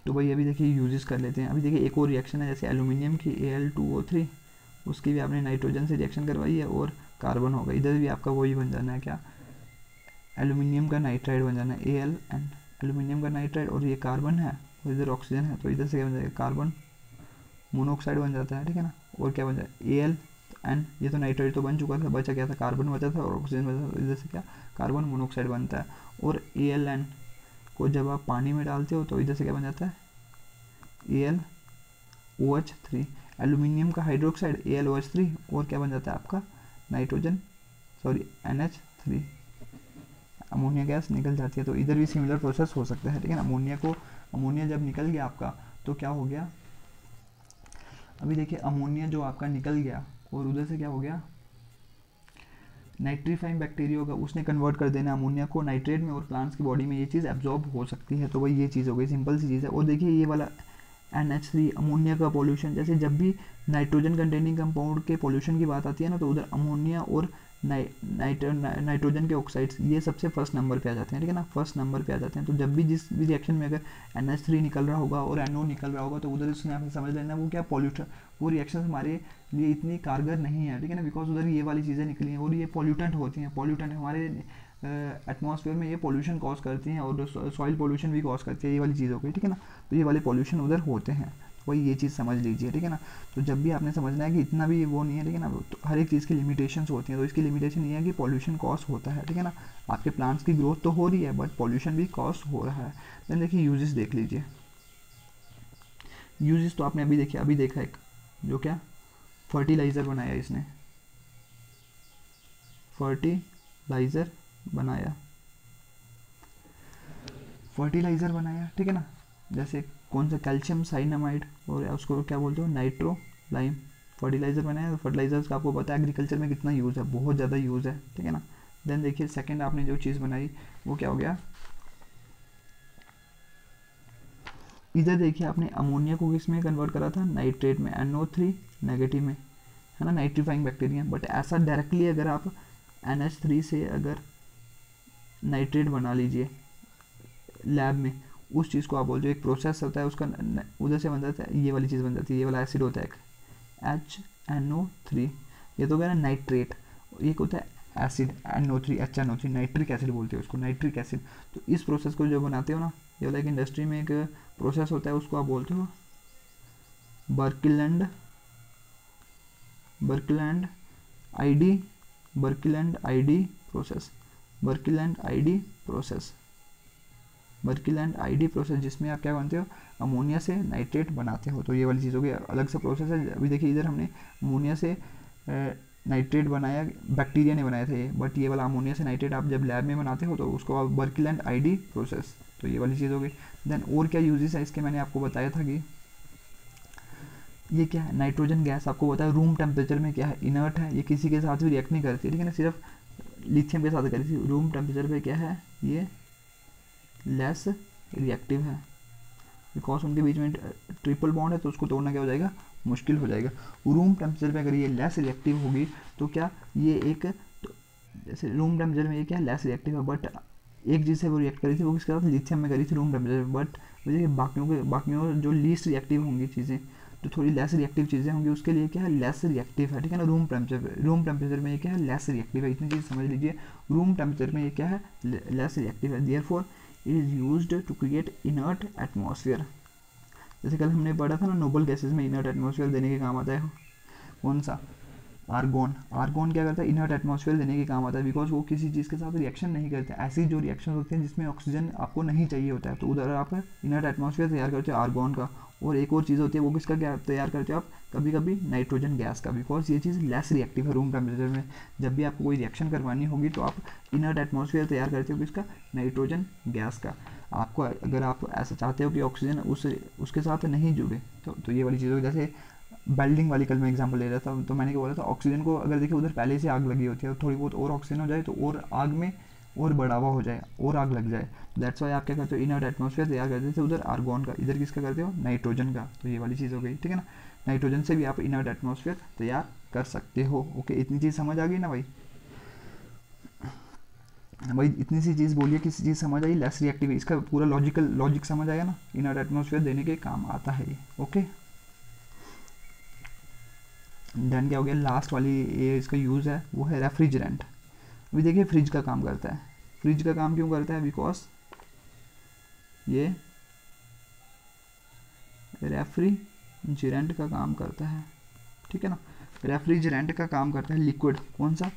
तो भाई अभी देखिए यूजेस कर लेते हैं। अभी देखिए एक और रिएक्शन है, जैसे एल्यूमिनियम की Al2O3, उसकी भी आपने नाइट्रोजन से रिएक्शन करवाई है और कार्बन होगा, इधर भी आपका वही बन जाना है, क्या, एल्यूमिनियम का नाइट्राइड बन जाना है, AlN, एल्यूमिनियम का नाइट्राइड, और ये कार्बन है और इधर ऑक्सीजन है, तो इधर से क्या बन जाएगा, कार्बन मोनोऑक्साइड बन जाता है, ठीक है ना। और क्या बन जाएगा, Al N, ये तो नाइट्रेट तो बन चुका था, बचा क्या था, कार्बन बचा था और ऑक्सीजन बचा था, इधर से क्या कार्बन मोनोऑक्साइड बनता है। और AlN को जब आप पानी में डालते हो तो इधर से क्या बन जाता है, AlOH3, एल्यूमिनियम का हाइड्रोक्साइड AlOH3, और क्या बन जाता है आपका nitrogen, sorry NH3, ammonia gas निकल जाती है। तो इधर भी सिमिलर प्रोसेस हो सकता है, ठीक है ना। अमोनिया जब निकल गया आपका तो क्या हो गया, अभी देखिए अमोनिया जो आपका निकल गया और उधर से क्या हो गया, नाइट्रीफाइंग बैक्टीरिया होगा, उसने कन्वर्ट कर देना अमोनिया को नाइट्रेट में, और प्लांट्स की बॉडी में ये चीज़ एब्जॉर्ब हो सकती है। तो वही ये चीज़ हो गई, सिंपल सी चीज़ है। और देखिए ये वाला NH3 अमोनिया का पॉल्यूशन, जैसे जब भी नाइट्रोजन कंटेनिंग कंपाउंड के पॉल्यूशन की बात आती है ना, तो उधर अमोनिया और नाइट्रोजन के ऑक्साइड्स ये सबसे फर्स्ट नंबर पे आ जाते हैं, ठीक है ना, फर्स्ट नंबर पे आ जाते हैं। तो जब भी जिस भी रिएक्शन में अगर NH3 निकल रहा होगा और NO निकल रहा होगा तो उधर उसने आपने समझ लेना वो क्या पॉल्यूशन, वो रिएक्शन हमारे लिए इतनी कारगर नहीं है, ठीक है ना, बिकॉज उधर ये वाली चीज़ें निकली हैं और ये पॉल्यूटेंट होती हैं, पॉल्यूटेंट हमारे एटमॉस्फेयर में ये पॉल्यूशन कॉज करती हैं और सॉइल पॉल्यूशन भी कॉज करती है, ये वाली चीज़ हो गई, ठीक है ना। तो ये वाले पॉल्यूशन उधर होते हैं, वही ये चीज़ समझ लीजिए, ठीक है ना। तो जब भी आपने समझना है कि इतना भी वो नहीं है, ठीक है ना, तो हर एक चीज़ की लिमिटेशंस होती हैं। तो इसकी लिमिटेशन ये है कि पॉल्यूशन कॉज होता है, ठीक है ना, आपके प्लांट्स की ग्रोथ तो हो रही है बट पॉल्यूशन भी कॉज हो रहा है। देन देखिए यूजेस देख लीजिए, यूजेस तो आपने अभी देखा एक, जो क्या फर्टिलाइज़र बनाया इसने, फर्टिलाइज़र बनाया, ठीक है ना। जैसे कौन सा कैल्शियम साइनामाइड और उसको क्या बोलते हो नाइट्रो लाइम, फर्टिलाइज़र बनाया। तो फर्टिलाइजर्स का आपको पता है एग्रीकल्चर में कितना यूज़ है, बहुत ज़्यादा यूज़ है, ठीक है ना। देन देखिए सेकंड आपने जो चीज़ बनाई वो क्या हो गया, इधर देखिए आपने अमोनिया को किस में कन्वर्ट करा था, नाइट्रेट में, NO3 नेगेटिव में, है ना, नाइट्रीफाइंग बैक्टीरिया। बट ऐसा डायरेक्टली अगर आप NH3 से अगर नाइट्रेट बना लीजिए लैब में, उस चीज़ को आप बोलते हो एक प्रोसेस होता है उसका, उधर से बन जाता है ये वाली चीज़ बन जाती है, ये वाला एसिड होता है HNO3, ये तो क्या ना नाइट्रेट, ये होता है acid NO3 HNO3, nitric acid बोलते हैं उसको, नाइट्रिक एसिड। तो इस प्रोसेस को जो बनाते हो ना, ये वाला एक इंडस्ट्री में एक प्रोसेस होता है, उसको आप बोलते हो बर्कलैंड आईडी प्रोसेस, बर्कलैंड आईडी प्रोसेस, जिसमें आप क्या बनते हो, अमोनिया से नाइट्रेट बनाते हो। तो ये वाली चीज़ हो गई, अलग से प्रोसेस है। अभी देखिए इधर हमने अमोनिया से नाइट्रेट बनाया, बैक्टीरिया ने बनाया था ये, बट ये वाला अमोनिया से नाइट्रेट आप जब लैब में बनाते हो तो उसको आप बर्कलैंड आईडी प्रोसेस, तो ये वाली चीज़ हो गई। देन और क्या यूजेस है इसके, मैंने आपको बताया था कि ये क्या है, नाइट्रोजन गैस आपको बताया रूम टेम्परेचर में क्या है, इनर्ट है, ये किसी के साथ भी रिएक्ट नहीं करती, ठीक है ना, सिर्फ लिथियम के साथ करी थी। रूम टेम्परेचर पे क्या है, ये लेस रिएक्टिव है, बिकॉज उनके बीच में ट्रिपल बॉन्ड है तो उसको तोड़ना क्या हो जाएगा, मुश्किल हो जाएगा। रूम टेम्परेचर पे अगर ये लेस रिएक्टिव होगी तो क्या ये एक, तो जैसे रूम टेम्परेचर में ये क्या लेस रिएक्टिव है, बट एक चीज़ से वो रिएक्ट करी थी, वो किसके साथ, लिथियम में करी थी रूम टेम्परेचर, बट मुझे बाकियों जो लीस्ट रिएक्टिव होंगी चीज़ें, जो थोड़ी लेस रिएक्टिव चीज़ें होंगी उसके लिए क्या है, लेस रिएक्टिव है, ठीक है ना। रूम टेम्परेचर में ये क्या है, लेस रिएक्टिव है, इतनी चीज़ समझ लीजिए। रूम टेम्परेचर में ये क्या है, लेस रिएक्टिव है, therefore it is used to create inert atmosphere. जैसे कल हमने पढ़ा था ना, नोबल गैसेज में इनर्ट एटमॉस्फेयर देने के काम आता है कौन सा, आर्गोन क्या करता है, इनर्ट एटमॉस्फेयर देने के काम आता है, बिकॉज वो किसी चीज़ के साथ रिएक्शन नहीं करते, ऐसी जो रिएक्शन होते हैं जिसमें ऑक्सीजन आपको नहीं चाहिए होता है, तो उधर आप इनर्ट एटमॉस्फेयर तैयार करते हो आर्गोन का। और एक और चीज़ होती है, वो किसका क्या तैयार करते हो आप, कभी कभी नाइट्रोजन गैस का, बिकॉज ये चीज़ लेस रिएक्टिव है रूम टेम्परेचर में। जब भी आपको कोई रिएक्शन करवानी होगी तो आप इनर्ट एटमॉस्फेयर तैयार करते हो किसका, नाइट्रोजन गैस का। आपको अगर आप ऐसा चाहते हो कि ऑक्सीजन उसके साथ नहीं जुड़े तो ये वाली चीज़, जैसे वेल्डिंग वाली कल मैं एग्जांपल ले रहा था, तो मैंने क्या बोला था, ऑक्सीजन को अगर देखिए उधर पहले से आग लगी होती है, थोड़ी बहुत और ऑक्सीजन हो जाए तो और आग में और बढ़ावा हो जाए और आग लग जाए, दैट्स वाई आप क्या करते हो, इनर्ट एटमॉस्फेयर तैयार करते थे उधर आर्गोन का, इधर किसका करते हो, नाइट्रोजन का। तो ये वाली चीज़ हो गई, ठीक है ना, नाइट्रोजन से भी आप इनर्ट एटमॉस्फेयर तैयार कर सकते हो। ओके, इतनी चीज़ समझ आ गई ना भाई, इतनी सी चीज़ बोलिए, किसी चीज़ समझ आई, लेस रिएक्टिव, इसका पूरा लॉजिक समझ आया ना, इनर्ट एटमॉस्फेयर देने के काम आता है ये। ओके, देन क्या हो गया, लास्ट वाली ये इसका यूज़ है वो है रेफ्रिजरेंट। अभी देखिए फ्रिज का काम करता है, फ्रिज का काम क्यों करता है, बिकॉज ये रेफ्रिजरेंट का काम करता है, ठीक है ना। रेफ्रिजरेंट का काम करता है लिक्विड, कौन सा,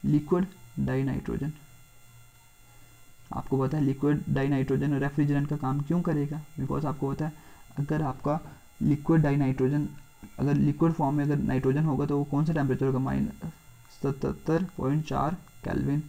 लिक्विड डाई नाइट्रोजन। आपको पता है लिक्विड डाई नाइट्रोजन रेफ्रिजरेंट का काम क्यों करेगा, बिकॉज आपको पता है अगर आपका लिक्विड डाई नाइट्रोजन, अगर लिक्विड फॉर्म में अगर नाइट्रोजन होगा तो वो कौन सा टेम्परेचर होगा, -77.4 केल्विन,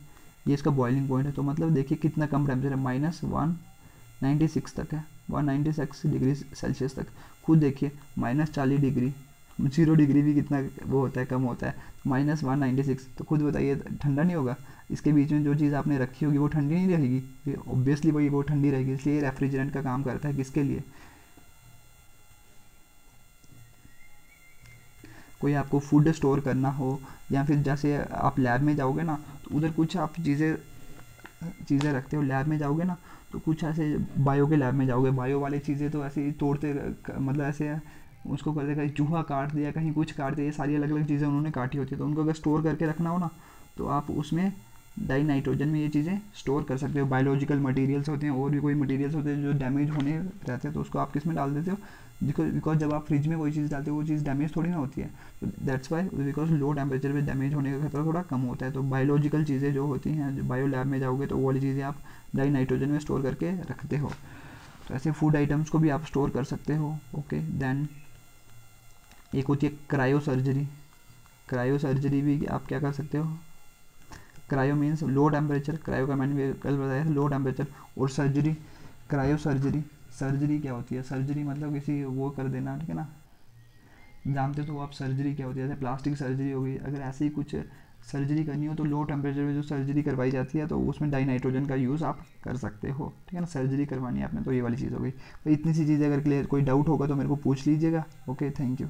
ये इसका बॉइलिंग पॉइंट है। तो मतलब देखिए कितना कम टेम्परेचर है, -196 तक है, 196 डिग्री सेल्सियस तक। खुद देखिए -40 डिग्री, 0 डिग्री भी कितना वो होता है, कम होता है, -196। तो खुद बताइए ठंडा नहीं होगा। इसके बीच में जो चीज़ आपने रखी होगी वो ठंडी नहीं रहेगी, ऑब्वियसली वही वो ठंडी रहेगी। इसलिए रेफ्रिजरेंट का काम करता है किसके लिए, कोई आपको फूड स्टोर करना हो, या फिर जैसे आप लैब में जाओगे ना तो उधर कुछ आप चीज़ें रखते हो, लैब में जाओगे ना तो कुछ ऐसे बायो के लैब में जाओगे, बायो वाली चीज़ें तो ऐसे ही तोड़ते, मतलब ऐसे उसको कर देगा, चूहा काट दिया, कहीं कुछ काट दिया, ये सारी अलग अलग चीज़ें उन्होंने काटी होती है। तो उनको अगर स्टोर करके रखना हो ना तो आप उसमें डाई नाइट्रोजन में ये चीज़ें स्टोर कर सकते हो। बायोलॉजिकल मटेरियल्स होते हैं और भी कोई मटेरियल्स होते हैं जो डैमेज होने रहते हैं, तो उसको आप किस में डाल देते हो, बिकॉज जब आप फ्रिज में कोई चीज़ डालते हो वो चीज़ डैमेज थोड़ी ना होती है, तो that's why, because low temperature पे डैमेज होने का खतरा थोड़ा कम होता है। तो बायोलॉजिकल चीज़ें जो होती हैं, जो बायो लैब में जाओगे तो वो वाली चीज़ें आप डाई नाइट्रोजन में स्टोर करके रखते हो। तो ऐसे फूड आइटम्स को भी आप स्टोर कर सकते हो। ओके, देन एक होती है क्रायो सर्जरी। क्रायो सर्जरी भी आप क्या कर सकते हो, cryo means low temperature, cryo का मैंने कल बताया था लो टेम्परेचर, और सर्जरी, क्रायो सर्जरी, सर्जरी क्या होती है, सर्जरी मतलब किसी वो कर देना, ठीक है ना, जानते तो आप सर्जरी क्या होती है, जैसे प्लास्टिक सर्जरी हो गई। अगर ऐसे ही कुछ सर्जरी करनी हो तो लो टेम्परेचर में जो सर्जरी करवाई जाती है तो उसमें डाई नाइट्रोजन का यूज़ आप कर सकते हो, ठीक है ना, सर्जरी करवानी है आपने तो ये वाली चीज़ हो गई। तो इतनी सी चीज़ें अगर क्लियर कोई डाउट होगा तो मेरे को पूछ लीजिएगा। Okay, thank you.